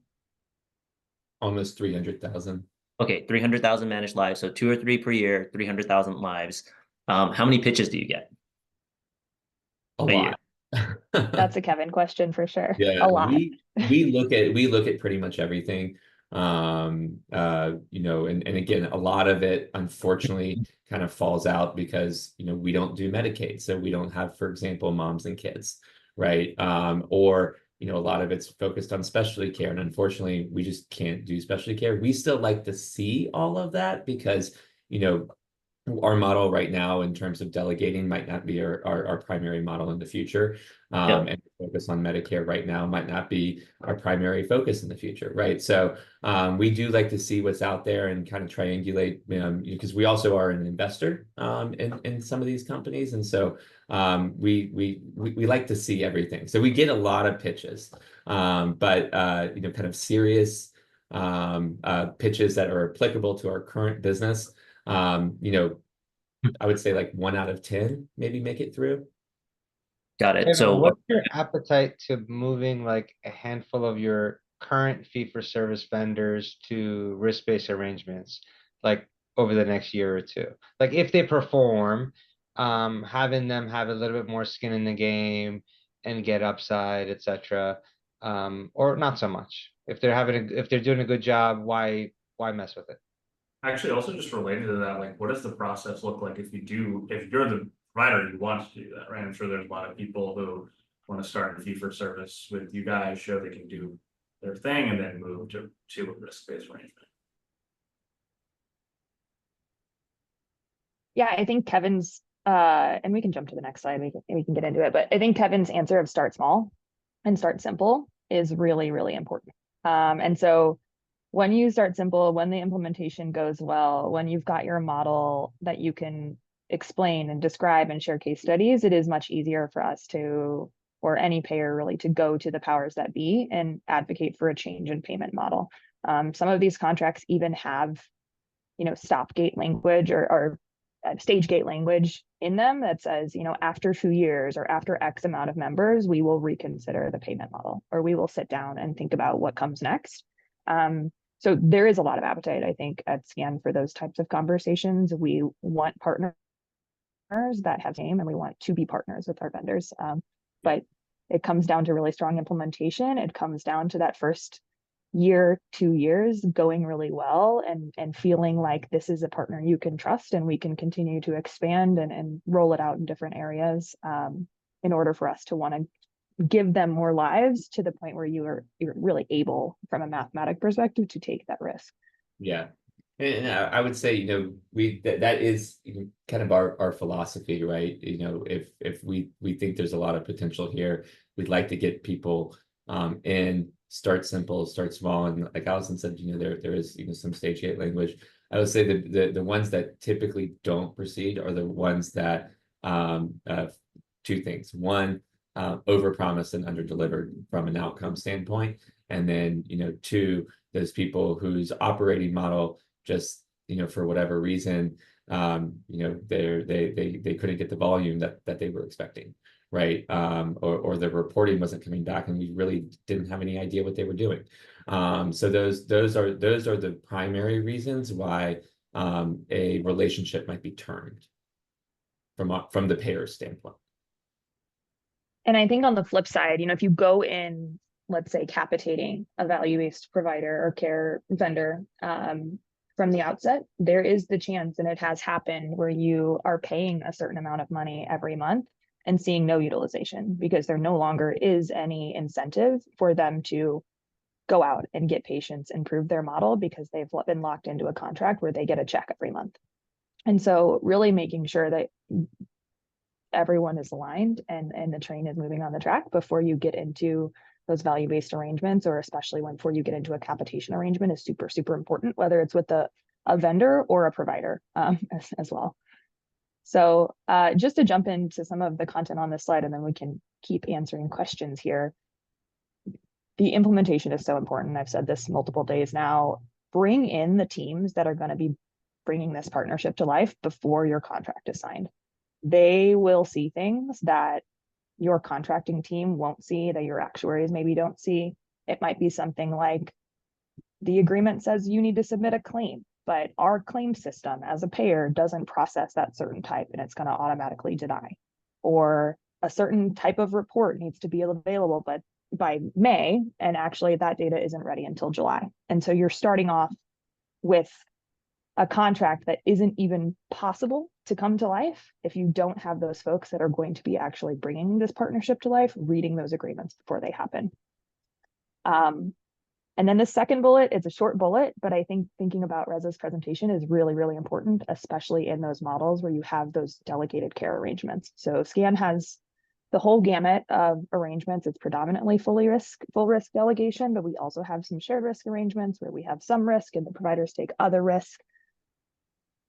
Almost 300,000. Okay, 300,000 managed lives, so 2 or 3 per year, 300,000 lives. How many pitches do you get? A lot. That's a Kevin question for sure. Yeah, A lot. we look at pretty much everything. You know, and again, a lot of it unfortunately kind of falls out because, you know, we don't do Medicaid, so we don't have, for example, moms and kids, right? Or, you know, a lot of it's focused on specialty care, and unfortunately we just can't do specialty care. We still like to see all of that because, you know, our model right now in terms of delegating might not be our primary model in the future. And focus on Medicare right now might not be our primary focus in the future, right? So we do like to see what's out there and kind of triangulate, because we also are an investor in some of these companies. And so we like to see everything. So we get a lot of pitches, but you know, kind of serious pitches that are applicable to our current business. You know, I would say like 1 out of 10 maybe make it through. Got it. Kevin, So what's your appetite to moving like a handful of your current fee-for-service vendors to risk-based arrangements, like over the next year or 2? Like if they perform, having them have a little bit more skin in the game and get upside, etc. Or not so much. If they're doing a good job, why mess with it? Actually, also just related to that, like, what does the process look like if you're the provider, you want to do that, right? I'm sure there's a lot of people who want to start a fee for service with you guys, show they can do their thing, and then move to a risk-based arrangement. Yeah, I think Kevin's and we can jump to the next slide, we can get into it, but I think Kevin's answer of start small and start simple is really, really important. And so when you start simple, when the implementation goes well, when you've got your model that you can explain and describe and share case studies, it is much easier for us to, or any payer really, to go to the powers that be and advocate for a change in payment model. Some of these contracts even have, you know, stop gate language or stage gate language in them that says, after 2 years or after X amount of members, we will reconsider the payment model, or we will sit down and think about what comes next. So there is a lot of appetite, I think, at SCAN for those types of conversations. We want partners that have name, and we want to be partners with our vendors. But it comes down to really strong implementation. It comes down to that first year, 2 years going really well, and feeling like this is a partner you can trust, and we can continue to expand and roll it out in different areas, in order for us to want to give them more lives to the point where you're really able, from a mathematic perspective, to take that risk. Yeah. And I would say, that is kind of our philosophy, right? If we think there's a lot of potential here, we'd like to get people in, start simple, start small. And like Allison said, there is some stage gate language. I would say the ones that typically don't proceed are the ones that two things. One, overpromised and underdelivered from an outcome standpoint. And then, two, those people whose operating model just, for whatever reason, they couldn't get the volume that they were expecting, right? Or the reporting wasn't coming back, and we really didn't have any idea what they were doing. So those are the primary reasons why a relationship might be turned from the payer standpoint. And I think on the flip side, if you go in, let's say, capitating a value-based provider or care vendor from the outset, there is the chance, and it has happened, where you are paying a certain amount of money every month and seeing no utilization, because there no longer is any incentive for them to go out and get patients and prove their model, because they've been locked into a contract where they get a check every month. And so really making sure that everyone is aligned and the train is moving on the track before you get into those value-based arrangements, or especially before you get into a capitation arrangement, is super, super important, whether it's with a vendor or a provider as well. So just to jump into some of the content on this slide, and then we can keep answering questions here. The implementation is so important. I've said this multiple days now. Bring in the teams that are going to be bringing this partnership to life before your contract is signed. They will see things that your contracting team won't see, that your actuaries maybe don't see. It might be something like, the agreement says you need to submit a claim, but our claim system as a payer doesn't process that certain type, and it's going to automatically deny. Or a certain type of report needs to be available, but by May, and actually that data isn't ready until July. And so you're starting off with a contract that isn't even possible to come to life if you don't have those folks that are going to be actually bringing this partnership to life, reading those agreements before they happen. And then the second bullet, it's a short bullet, but I think thinking about Reza's presentation is really, really important, especially in those models where you have those delegated care arrangements. So SCAN has the whole gamut of arrangements. It's predominantly full risk delegation, but we also have some shared risk arrangements where we have some risk and the providers take other risk.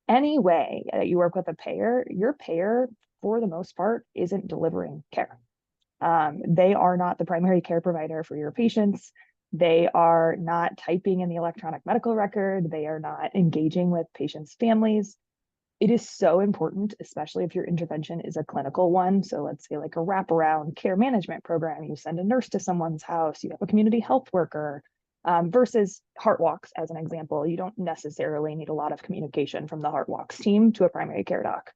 Any way that you work with a payer, your payer, for the most part, isn't delivering care. They are not the primary care provider for your patients. They are not typing in the electronic medical record. They are not engaging with patients' families. It is so important, especially if your intervention is a clinical one. So let's say like a wraparound care management program, you send a nurse to someone's house, you have a community health worker, versus Heart Walks as an example. You don't necessarily need a lot of communication from the Heart Walks team to a primary care doc.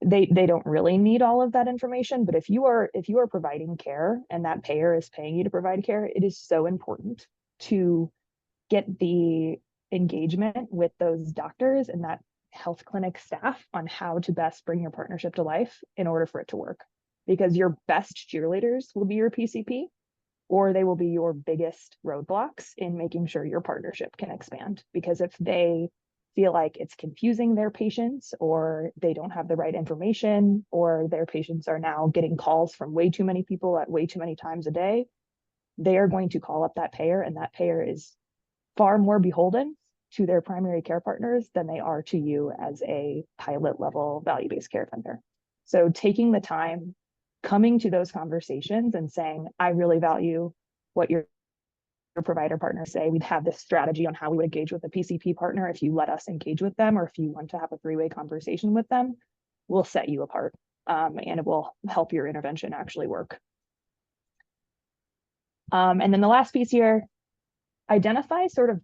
They don't really need all of that information, but if you are providing care and that payer is paying you to provide care, it is so important to get the engagement with those doctors and that health clinic staff on how to best bring your partnership to life in order for it to work. Because your best cheerleaders will be your PCP, or they will be your biggest roadblocks in making sure your partnership can expand. Because if they feel like it's confusing their patients, or they don't have the right information, or their patients are now getting calls from way too many people at way too many times a day, they are going to call up that payer, and that payer is far more beholden to their primary care partners than they are to you as a pilot level value-based care vendor. So taking the time, coming to those conversations and saying, I really value what you're provider partners say, we'd have this strategy on how we would engage with a PCP partner. If you let us engage with them, or if you want to have a three-way conversation with them, we'll set you apart, and it will help your intervention actually work. And then the last piece here, identify sort of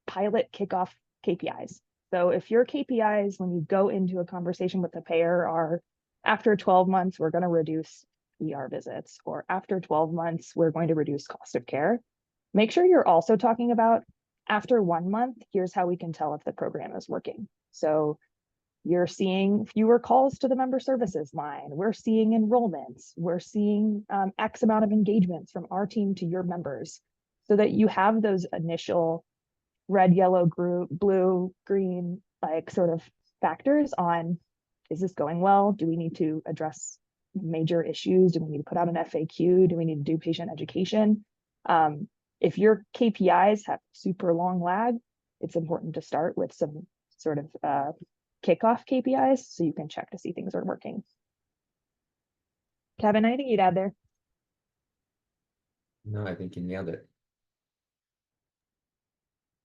pilot kickoff KPIs. So if your KPIs when you go into a conversation with the payer are, after 12 months, we're going to reduce ER visits, or after 12 months, we're going to reduce cost of care, make sure you're also talking about, after 1 month, here's how we can tell if the program is working. So you're seeing fewer calls to the member services line, we're seeing enrollments, we're seeing X amount of engagements from our team to your members, so that you have those initial red, yellow, blue, green, like sort of factors on, is this going well? Do we need to address major issues? Do we need to put out an FAQ? Do we need to do patient education? If your KPIs have super long lag, it's important to start with some sort of kickoff KPIs so you can check to see things are working. Kevin, anything you'd add there? No, I think you nailed it.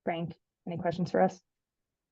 Frank, any questions for us?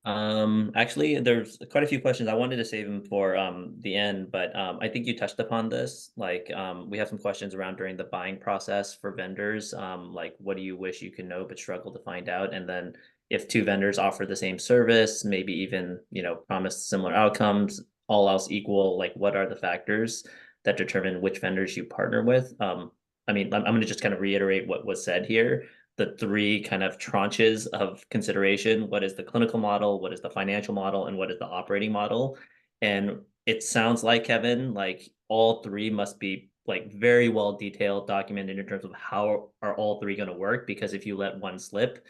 Actually, there's quite a few questions. I wanted to save them for the end, but I think you touched upon this. Like, we have some questions around during the buying process for vendors. Like, what do you wish you could know but struggle to find out? And then if two vendors offer the same service, maybe even, you know, promise similar outcomes, all else equal, like what are the factors that determine which vendors you partner with? I mean, I'm going to just kind of reiterate what was said here. The three kind of tranches of consideration: what is the clinical model, what is the financial model, and what is the operating model? And it sounds like, Kevin, like all three must be like very well detailed, documented in terms of how are all three going to work, because if you let one slip,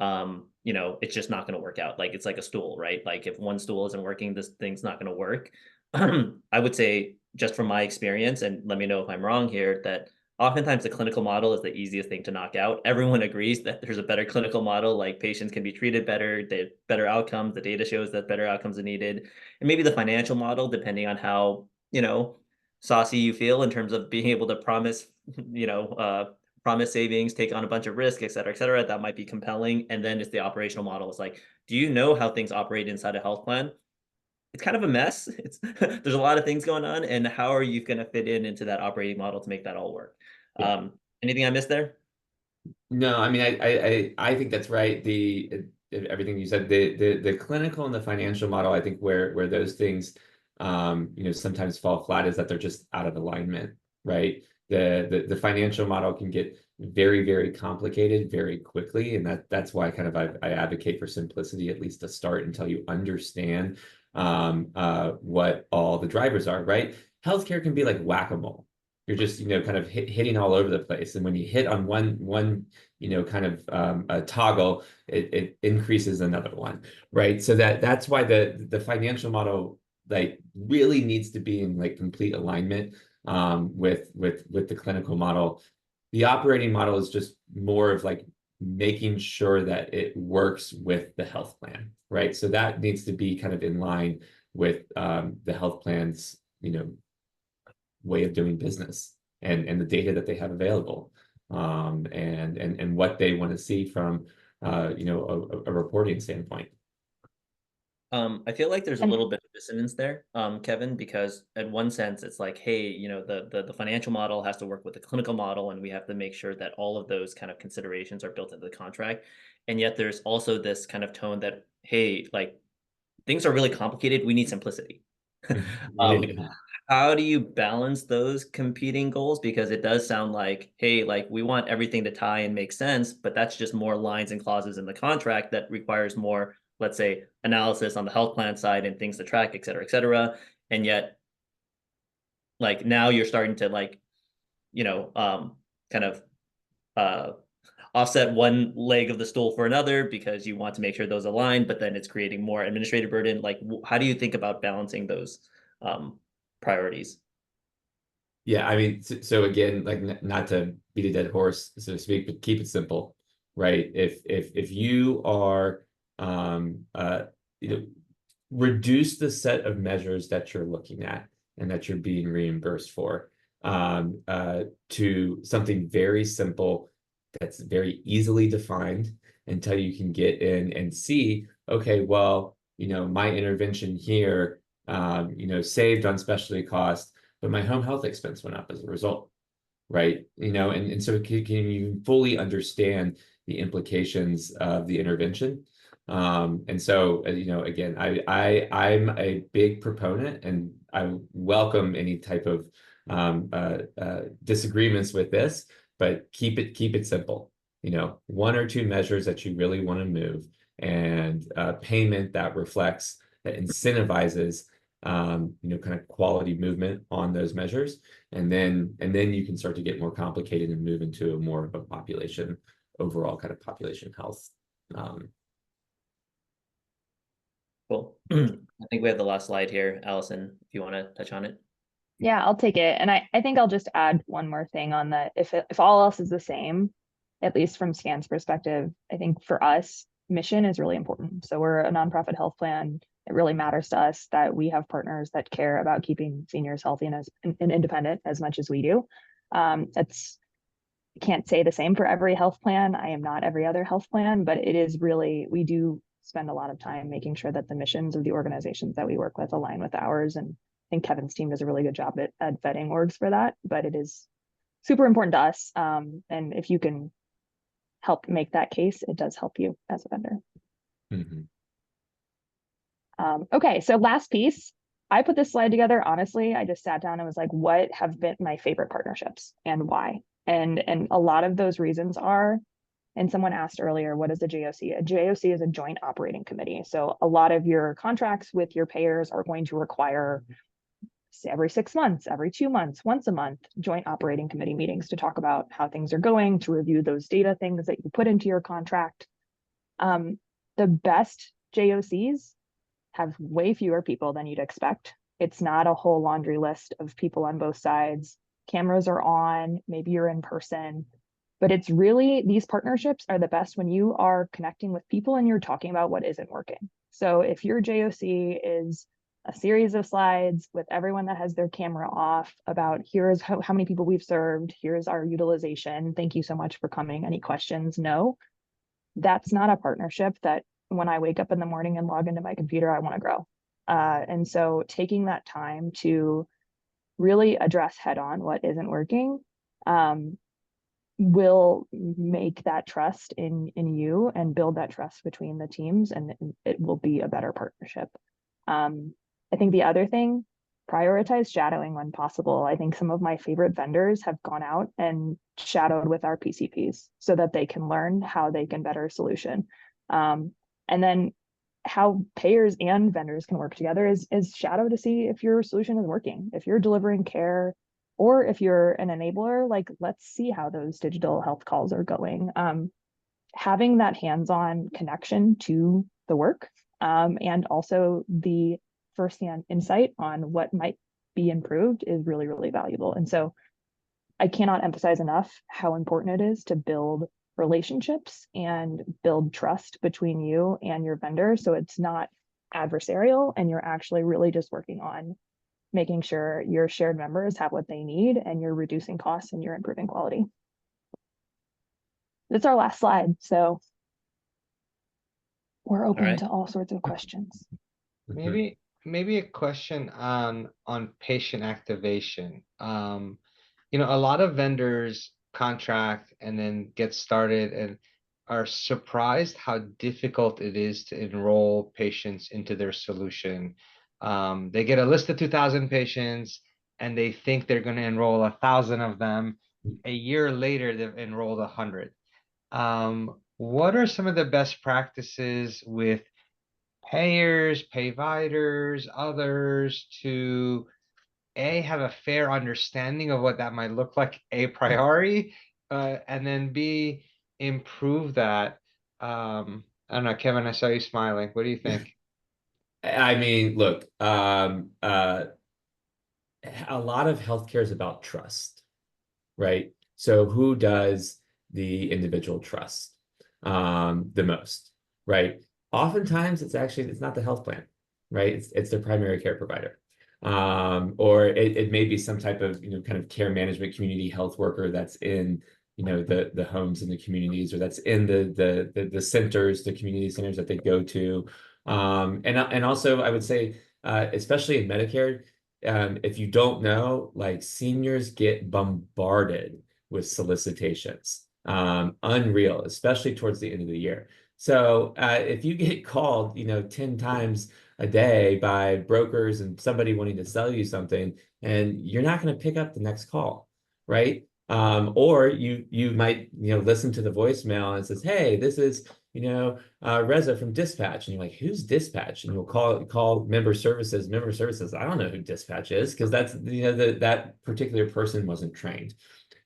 you know, it's just not going to work out. Like, it's like a stool, right? Like, if one stool isn't working, this thing's not going to work. I would say, just from my experience, and let me know if I'm wrong here, that oftentimes the clinical model is the easiest thing to knock out. Everyone agrees that there's a better clinical model, like patients can be treated better, they have better outcomes, the data shows that better outcomes are needed. And maybe the financial model, depending on how, you know, saucy you feel in terms of being able to promise, you know, promise savings, take on a bunch of risk, et cetera, that might be compelling. And then it's the operational model. It's like, do you know how things operate inside a health plan? It's kind of a mess. It's there's a lot of things going on, and how are you going to fit into that operating model to make that all work? Yeah. Anything I missed there? No, I mean, I think that's right. Everything you said, the clinical and the financial model, I think where those things, you know, sometimes fall flat is that they're just out of alignment, right? The financial model can get very, very complicated very quickly, and that's why kind of I advocate for simplicity, at least to start, until you understand what all the drivers are, right? Healthcare can be like whack-a-mole. You're just, you know, kind of hitting all over the place. And when you hit on one, you know, kind of a toggle, it increases another one, right? So that's why the financial model like really needs to be in like complete alignment with the clinical model. The operating model is just more of like making sure that it works with the health plan, right? So that needs to be kind of in line with the health plan's, you know, way of doing business and the data that they have available, and what they want to see from you know, a reporting standpoint. I feel like there's a little bit of dissonance there, Kevin, because in one sense it's like, hey, you know, the financial model has to work with the clinical model, and we have to make sure that all of those kind of considerations are built into the contract. And yet there's also this kind of tone that, hey, like things are really complicated, we need simplicity. How do you balance those competing goals? Because it does sound like, hey, like we want everything to tie and make sense, but that's just more lines and clauses in the contract that requires more, let's say, analysis on the health plan side and things to track, et cetera, et cetera. And yet, like now you're starting to like, you know, kind of offset one leg of the stool for another because you want to make sure those align, but then it's creating more administrative burden. Like, how do you think about balancing those priorities? Yeah, I mean, so again, like not to beat a dead horse, so to speak, but keep it simple, right? If you are, you know, reduce the set of measures that you're looking at and that you're being reimbursed for, to something very simple that's very easily defined until you can get in and see, okay, well, you know, my intervention here, you know, saved on specialty cost, but my home health expense went up as a result, right? You know, and so can you fully understand the implications of the intervention? And so, you know, again, I'm a big proponent, and I welcome any type of disagreements with this, but keep it simple. You know, 1 or 2 measures that you really want to move, and payment that reflects, that incentivizes, you know, kind of quality movement on those measures, and then you can start to get more complicated and move into a more of a population, overall kind of population health. Cool. I think we have the last slide here. Allison, if you want to touch on it. Yeah, I'll take it. And I think I'll just add one more thing on that. If all else is the same, at least from SCAN's perspective, I think for us, mission is really important. So we're a nonprofit health plan. It really matters to us that we have partners that care about keeping seniors healthy and independent as much as we do. Can't say the same for every health plan. I am not every other health plan, but it is really, we do spend a lot of time making sure that the missions of the organizations that we work with align with ours. And I think Kevin's team does a really good job at vetting orgs for that, but it is super important to us. And if you can help make that case, it does help you as a vendor. Okay, so last piece. I put this slide together, honestly, I just sat down and was like, what have been my favorite partnerships and why? And a lot of those reasons are, and someone asked earlier, what is a JOC? A JOC is a joint operating committee. So a lot of your contracts with your payers are going to require every 6 months, every 2 months, once a month, joint operating committee meetings to talk about how things are going, to review those data things that you put into your contract. The best JOCs have way fewer people than you'd expect. It's not a whole laundry list of people on both sides. Cameras are on, maybe you're in person, but it's really, these partnerships are the best when you are connecting with people and you're talking about what isn't working. So if your JOC is a series of slides with everyone that has their camera off about here's how many people we've served, here's our utilization, thank you so much for coming, any questions? No, that's not a partnership that when I wake up in the morning and log into my computer, I want to grow. And so taking that time to really address head on what isn't working will make that trust in you and build that trust between the teams, and it will be a better partnership. I think the other thing, prioritize shadowing when possible. I think some of my favorite vendors have gone out and shadowed with our PCPs so that they can learn how they can better solution. And then how payers and vendors can work together is shadow to see if your solution is working. If you're delivering care, or if you're an enabler, like, let's see how those digital health calls are going. Having that hands-on connection to the work, and also the firsthand insight on what might be improved is really, really valuable. And so I cannot emphasize enough how important it is to build relationships and build trust between you and your vendor, so it's not adversarial and you're actually really just working on making sure your shared members have what they need and you're reducing costs and you're improving quality. That's our last slide, so we're open to all sorts of questions. Maybe a question on patient activation. You know, a lot of vendors contract and then get started and are surprised how difficult it is to enroll patients into their solution. They get a list of 2,000 patients and they think they're going to enroll 1,000 of them. A year later, they've enrolled 100. What are some of the best practices with payers, payviders, others to have a fair understanding of what that might look like a priori, and then B, improve that? I don't know, Kevin, I saw you smiling. What do you think? I mean, look, a lot of healthcare is about trust, right? So who does the individual trust the most, right? Oftentimes it's not the health plan, right? It's the primary care provider. Or it may be some type of, you know, kind of care management community health worker that's in the homes and the communities, or that's in the centers, the community centers that they go to. And also I would say, especially in Medicare, if you don't know, like seniors get bombarded with solicitations, unreal, especially towards the end of the year. So if you get called, 10 times a day by brokers and somebody wanting to sell you something, and you're not going to pick up the next call, right? Or you might, listen to the voicemail and it says, hey, this is, Reza from Dispatch. And you're like, who's Dispatch? And you'll call member services. Member services, I don't know who Dispatch is, because that's, that particular person wasn't trained.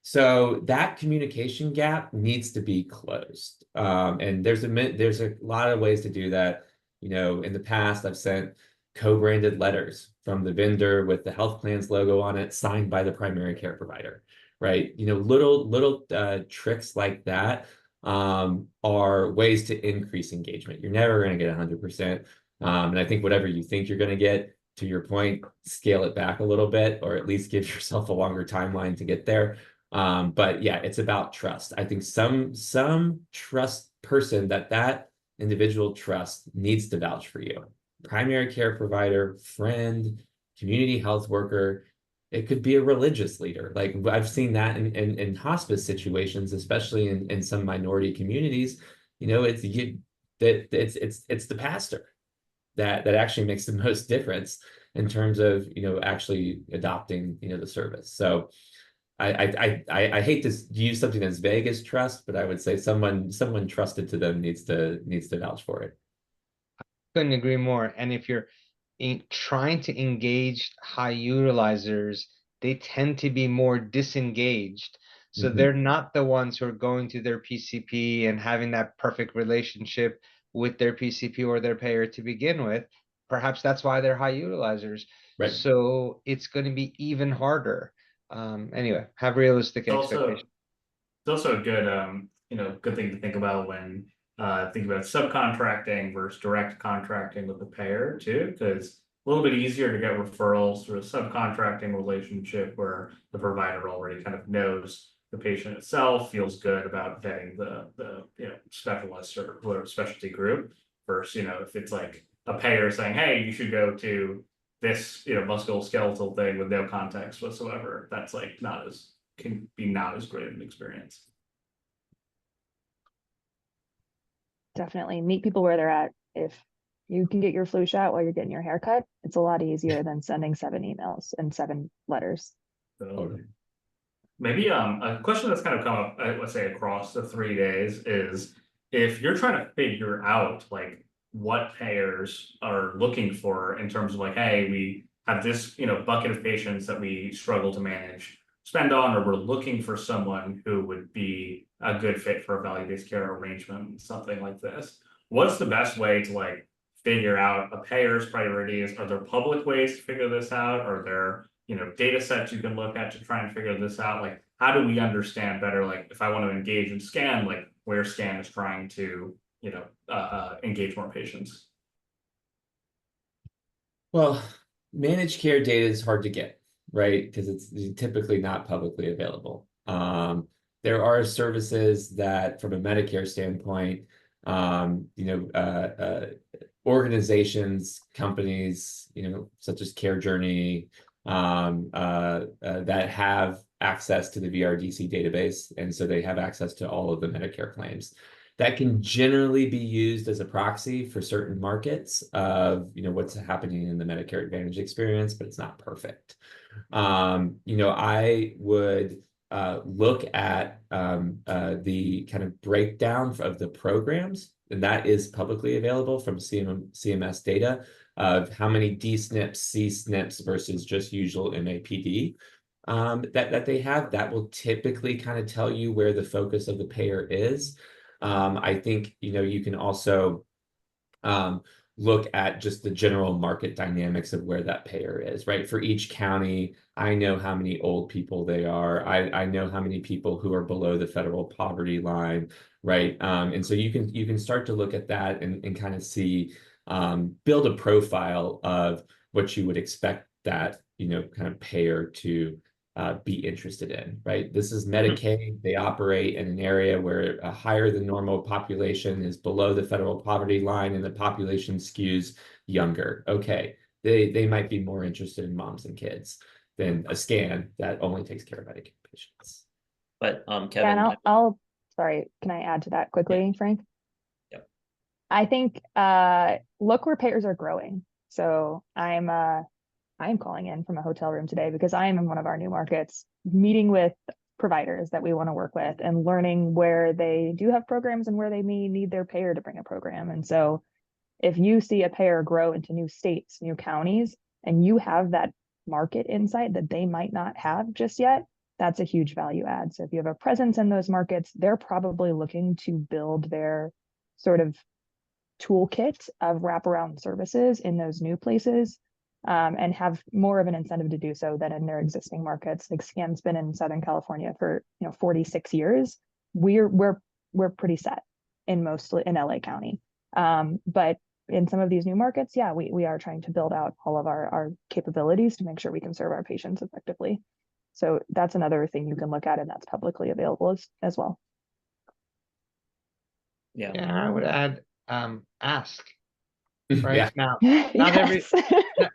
So that communication gap needs to be closed. And there's a lot of ways to do that. In the past, I've sent co-branded letters from the vendor with the health plan's logo on it, signed by the primary care provider, right? Little tricks like that are ways to increase engagement. You're never going to get 100%. And I think whatever you think you're going to get, to your point, scale it back a little bit, or at least give yourself a longer timeline to get there. But yeah, it's about trust. I think some trust person that individual trust needs to vouch for you. Primary care provider, friend, community health worker. It could be a religious leader. Like I've seen that in hospice situations, especially in some minority communities. It's the pastor that actually makes the most difference in terms of actually adopting the service. So I hate to use something as vague as trust, but I would say someone trusted to them needs to vouch for it. Couldn't agree more. And if you're trying to engage high utilizers, they tend to be more disengaged. So they're not the ones who are going to their PCP and having that perfect relationship with their PCP or their payer to begin with. Perhaps that's why they're high utilizers. Right. So it's going to be even harder. Anyway, have realistic expectations. It's also a good, good thing to think about when think about subcontracting versus direct contracting with the payer too, because a little bit easier to get referrals through a subcontracting relationship where the provider already kind of knows the patient itself, feels good about vetting the specialist or whatever specialty group, versus if it's like a payer saying, hey, you should go to this musculoskeletal thing with no context whatsoever. That's like can be not as great of an experience. Definitely meet people where they're at. If you can get your flu shot while you're getting your haircut, it's a lot easier than sending 7 emails and 7 letters. So maybe a question that's kind of come up, let's say across the 3 days, is if you're trying to figure out like what payers are looking for in terms of like, hey, we have this bucket of patients that we struggle to manage spend on, or we're looking for someone who would be a good fit for a value-based care arrangement, something like this. What's the best way to like figure out a payer's priorities? Are there public ways to figure this out? Are there data sets you can look at to try and figure this out? Like, how do we understand better, like if I want to engage in SCAN, like where SCAN is trying to engage more patients? Well, managed care data is hard to get, right? Because it's typically not publicly available. There are services that, from a Medicare standpoint, organizations, companies, such as CareJourney, that have access to the VRDC database, and so they have access to all of the Medicare claims. That can generally be used as a proxy for certain markets of what's happening in the Medicare Advantage experience, but it's not perfect. I would look at the kind of breakdown of the programs, and that is publicly available from CMS data of how many D-SNPs, C-SNPs versus just usual MAPD that they have. That will typically kind of tell you where the focus of the payer is. I think you can also look at just the general market dynamics of where that payer is, right? For each county, I know how many old people they are. I know how many people who are below the federal poverty line, right? And so you can start to look at that and kind of see, build a profile of what you would expect that, kind of payer to be interested in, right? This is Medicaid. They operate in an area where a higher than normal population is below the federal poverty line and the population skews younger. Okay, they might be more interested in moms and kids than a scan that only takes care of Medicaid patients. But Yeah, Kevin, and sorry, can I add to that quickly, Frank? Yep. I think look where payers are growing. So I'm calling in from a hotel room today because I am in one of our new markets, meeting with providers that we want to work with and learning where they do have programs and where they may need their payer to bring a program. And so if you see a payer grow into new states, new counties, and you have that market insight that they might not have just yet, that's a huge value add. So if you have a presence in those markets, they're probably looking to build their sort of toolkit of wraparound services in those new places, and have more of an incentive to do so than in their existing markets. Like Scan's been in Southern California for 46 years. We're pretty set in mostly in LA County. But in some of these new markets, yeah, we are trying to build out all of our capabilities to make sure we can serve our patients effectively. So that's another thing you can look at, and that's publicly available as well. yeah, Yeah, I would add, ask, right? Yeah. Now, Yes.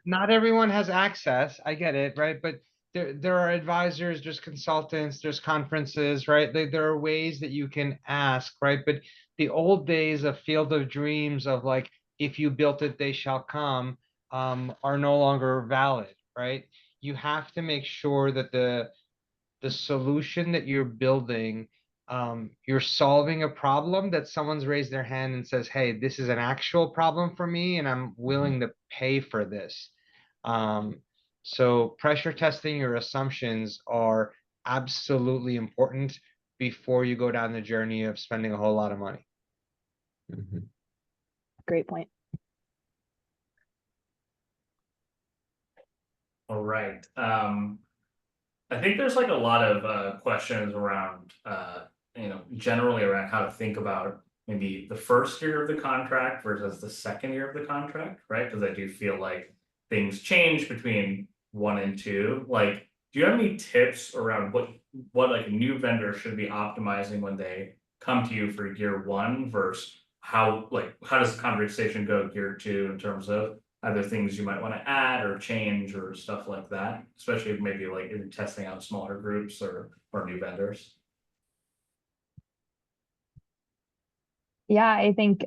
not everyone has access. I get it, right? But there are advisors, there's consultants, there's conferences, right? There are ways that you can ask, right? But the old days of Field of Dreams of like, if you built it, they shall come, are no longer valid, right? You have to make sure that the solution that you're building, you're solving a problem that someone's raised their hand and says, hey, this is an actual problem for me and I'm willing to pay for this. So pressure testing your assumptions are absolutely important before you go down the journey of spending a whole lot of money. Mhm. Great point. All right. I think there's like a lot of questions around generally around how to think about maybe the first year of the contract versus the second year of the contract, right? Because I do feel like things change between 1 and 2. Like, do you have any tips around what like a new vendor should be optimizing when they come to you for year 1 versus how does the conversation go year 2 in terms of other things you might want to add or change or stuff like that, especially if maybe like you're testing out smaller groups or new vendors? Yeah, I think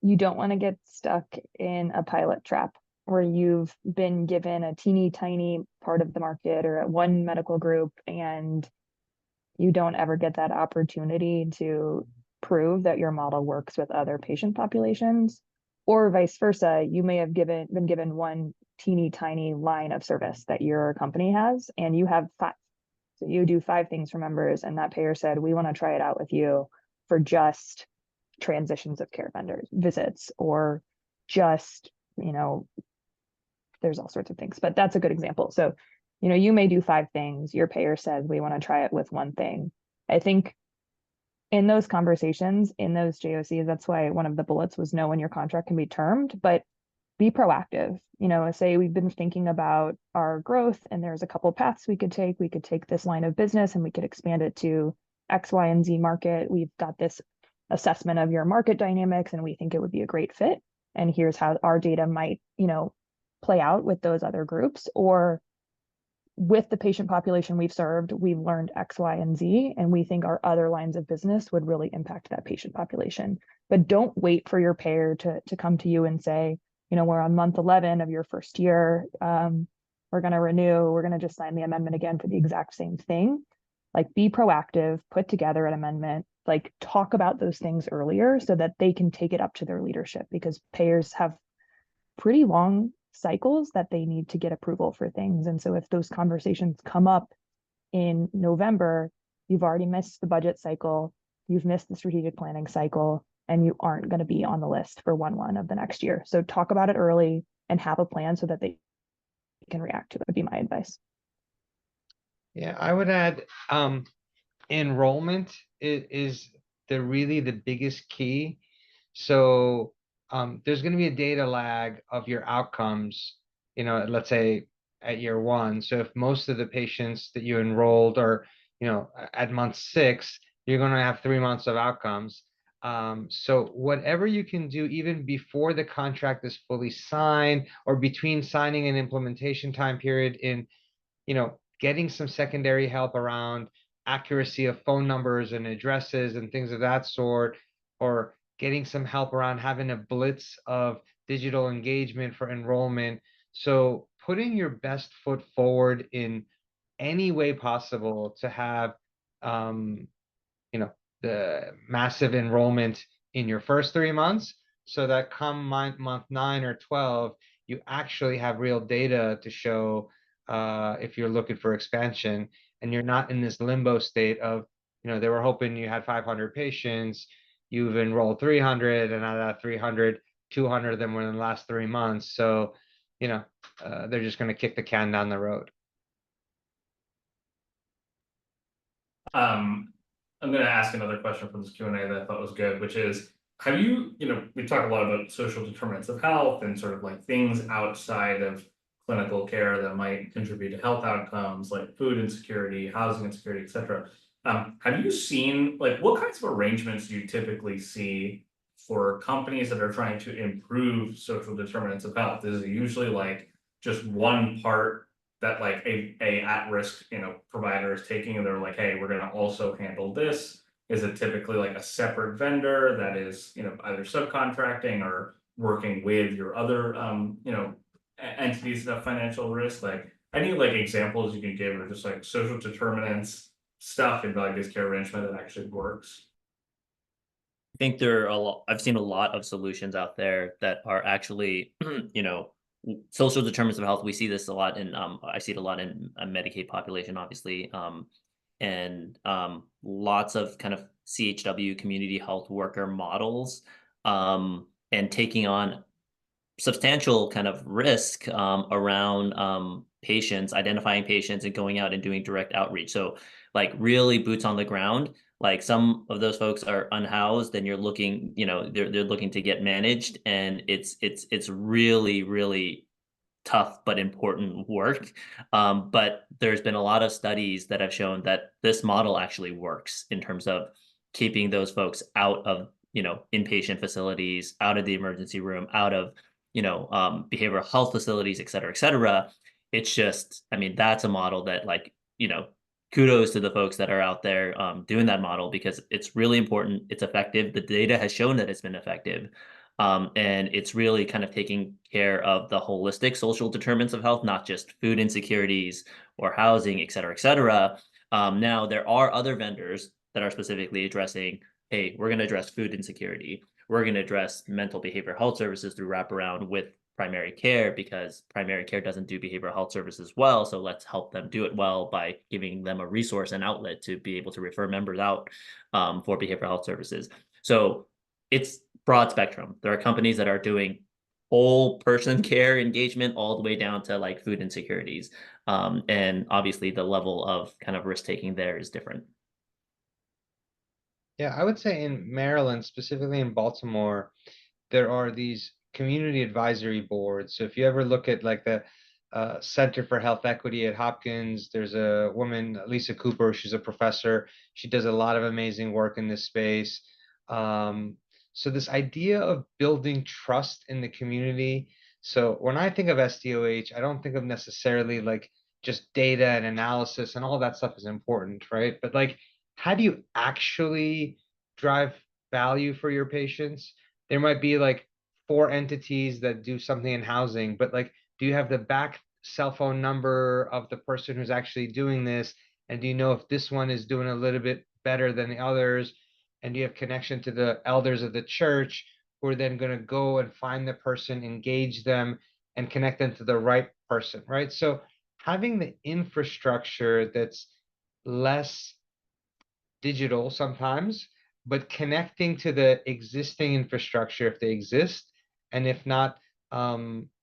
you don't want to get stuck in a pilot trap where you've been given a teeny tiny part of the market or at one medical group and you don't ever get that opportunity to prove that your model works with other patient populations, or vice versa. You may have been given one teeny tiny line of service that your company has, and you have 5. So you do 5 things for members, and that payer said, we want to try it out with you for just transitions of care vendors visits, or just, there's all sorts of things, but that's a good example. So, you may do 5 things. Your payer says, we want to try it with one thing. I think in those conversations, in those JOCs, that's why one of the bullets was know when your contract can be termed, but be proactive. Say we've been thinking about our growth and there's a couple of paths we could take. We could take this line of business and we could expand it to X, Y, and Z market. We've got this assessment of your market dynamics and we think it would be a great fit. And here's how our data might, play out with those other groups, or with the patient population we've served, we've learned X, Y, and Z, and we think our other lines of business would really impact that patient population. But don't wait for your payer to come to you and say, we're on month 11 of your first year. We're going to renew. We're going to just sign the amendment again for the exact same thing. Like, be proactive, put together an amendment, like talk about those things earlier so that they can take it up to their leadership, because payers have pretty long cycles that they need to get approval for things. And so if those conversations come up in November, you've already missed the budget cycle, you've missed the strategic planning cycle, and you aren't going to be on the list for 1/1 of the next year. So talk about it early and have a plan so that they can react to it, would be my advice. Yeah, I would add, enrollment is really the biggest key. So there's going to be a data lag of your outcomes, let's say at year one. So if most of the patients that you enrolled are, at month 6, you're going to have 3 months of outcomes. So whatever you can do, even before the contract is fully signed or between signing and implementation time period, in, getting some secondary help around accuracy of phone numbers and addresses and things of that sort, or getting some help around having a blitz of digital engagement for enrollment. So putting your best foot forward in any way possible to have, the massive enrollment in your first 3 months, so that come month 9 or 12, you actually have real data to show if you're looking for expansion, and you're not in this limbo state of, they were hoping you had 500 patients, you've enrolled 300, and out of that 300, 200 of them were in the last 3 months. So, they're just going to kick the can down the road. I'm gonna ask another question from this Q&A that I thought was good, which is, have you, we talk a lot about social determinants of health and sort of like things outside of clinical care that might contribute to health outcomes, like food insecurity, housing insecurity, et cetera. Have you seen, like, what kinds of arrangements do you typically see for companies that are trying to improve social determinants of health? Is it usually like just one part that like a at-risk provider is taking, and they're like, hey, we're going to also handle this? Is it typically like a separate vendor that is either subcontracting or working with your other entities of financial risk? Like, any like examples you can give of just like social determinants stuff in value-based care arrangement that actually works? I think there are I've seen a lot of solutions out there that are actually, social determinants of health. We see this a lot in, I see it a lot in a Medicaid population, obviously, and lots of kind of CHW, community health worker models, and taking on substantial kind of risk around patients, identifying patients, and going out and doing direct outreach. So like really boots on the ground. Like some of those folks are unhoused, and you're looking, they're looking to get managed, and it's really, really tough but important work. But there's been a lot of studies that have shown that this model actually works in terms of keeping those folks out of, inpatient facilities, out of the emergency room, out of, behavioral health facilities, et cetera, et cetera. It's just, I mean, that's a model that, like, kudos to the folks that are out there doing that model, because it's really important. It's effective. The data has shown that it's been effective. And it's really kind of taking care of the holistic social determinants of health, not just food insecurities or housing, et cetera, et cetera. Now, there are other vendors that are specifically addressing, hey, we're going to address food insecurity. We're going to address mental behavioral health services through wraparound with primary care, because primary care doesn't do behavioral health services well. So let's help them do it well by giving them a resource and outlet to be able to refer members out for behavioral health services. So it's broad spectrum. There are companies that are doing whole person care engagement all the way down to like food insecurities. And obviously the level of kind of risk taking there is different. Yeah, I would say in Maryland, specifically in Baltimore, there are these community advisory boards. So if you ever look at like the Center for Health Equity at Hopkins, there's a woman, Lisa Cooper, she's a professor. She does a lot of amazing work in this space. So this idea of building trust in the community. So when I think of SDOH, I don't think of necessarily like just data and analysis, and all that stuff is important, right? But like, how do you actually drive value for your patients? There might be like 4 entities that do something in housing, but like, do you have the back cell phone number of the person who's actually doing this? And do you know if this one is doing a little bit better than the others? And do you have connection to the elders of the church, who are then going to go and find the person, engage them, and connect them to the right person, right? So having the infrastructure that's less digital sometimes, but connecting to the existing infrastructure if they exist, and if not,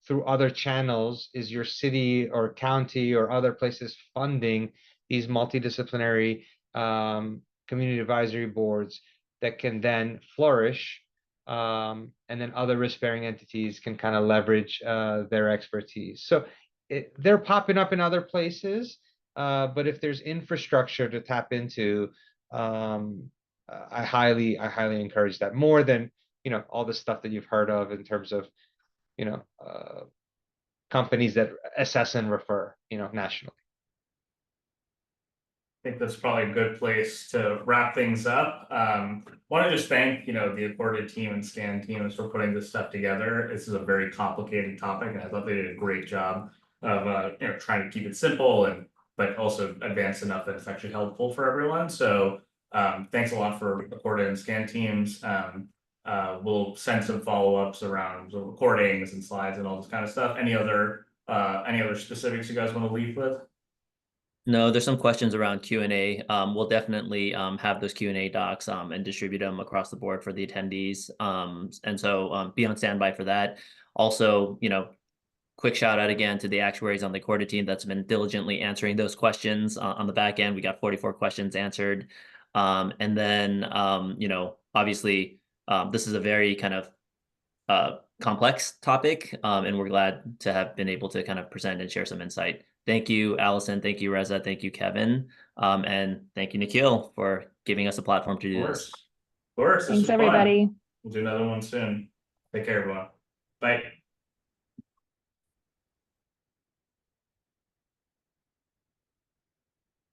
through other channels, is your city or county or other places funding these multidisciplinary community advisory boards that can then flourish, and then other risk-bearing entities can kind of leverage their expertise. So they're popping up in other places. But if there's infrastructure to tap into, I highly encourage that more than, all the stuff that you've heard of in terms of, companies that assess and refer, nationally. I think that's probably a good place to wrap things up. Want to just thank, the Accorded team and Scan teams for putting this stuff together. This is a very complicated topic, and I thought they did a great job of, trying to keep it simple but also advanced enough that it's actually helpful for everyone. So, thanks a lot for Accorded and Scan teams. We'll send some follow-ups around the recordings and slides and all this kind of stuff. Any other specifics you guys want to leave with? No, there's some questions around Q&A. We'll definitely have those Q&A docs and distribute them across the board for the attendees. And so be on standby for that. Also, quick shout out again to the actuaries on the Accorded team that's been diligently answering those questions on the back end. We got 44 questions answered. And then, obviously, this is a very kind of complex topic, and we're glad to have been able to kind of present and share some insight. Thank you, Allison. Thank you, Reza. Thank you, Kevin. And thank you, Nikhil, for giving us a platform to do this. Of course. This was Thanks, fun. everybody. We'll do another one soon. Take care, everyone. Bye.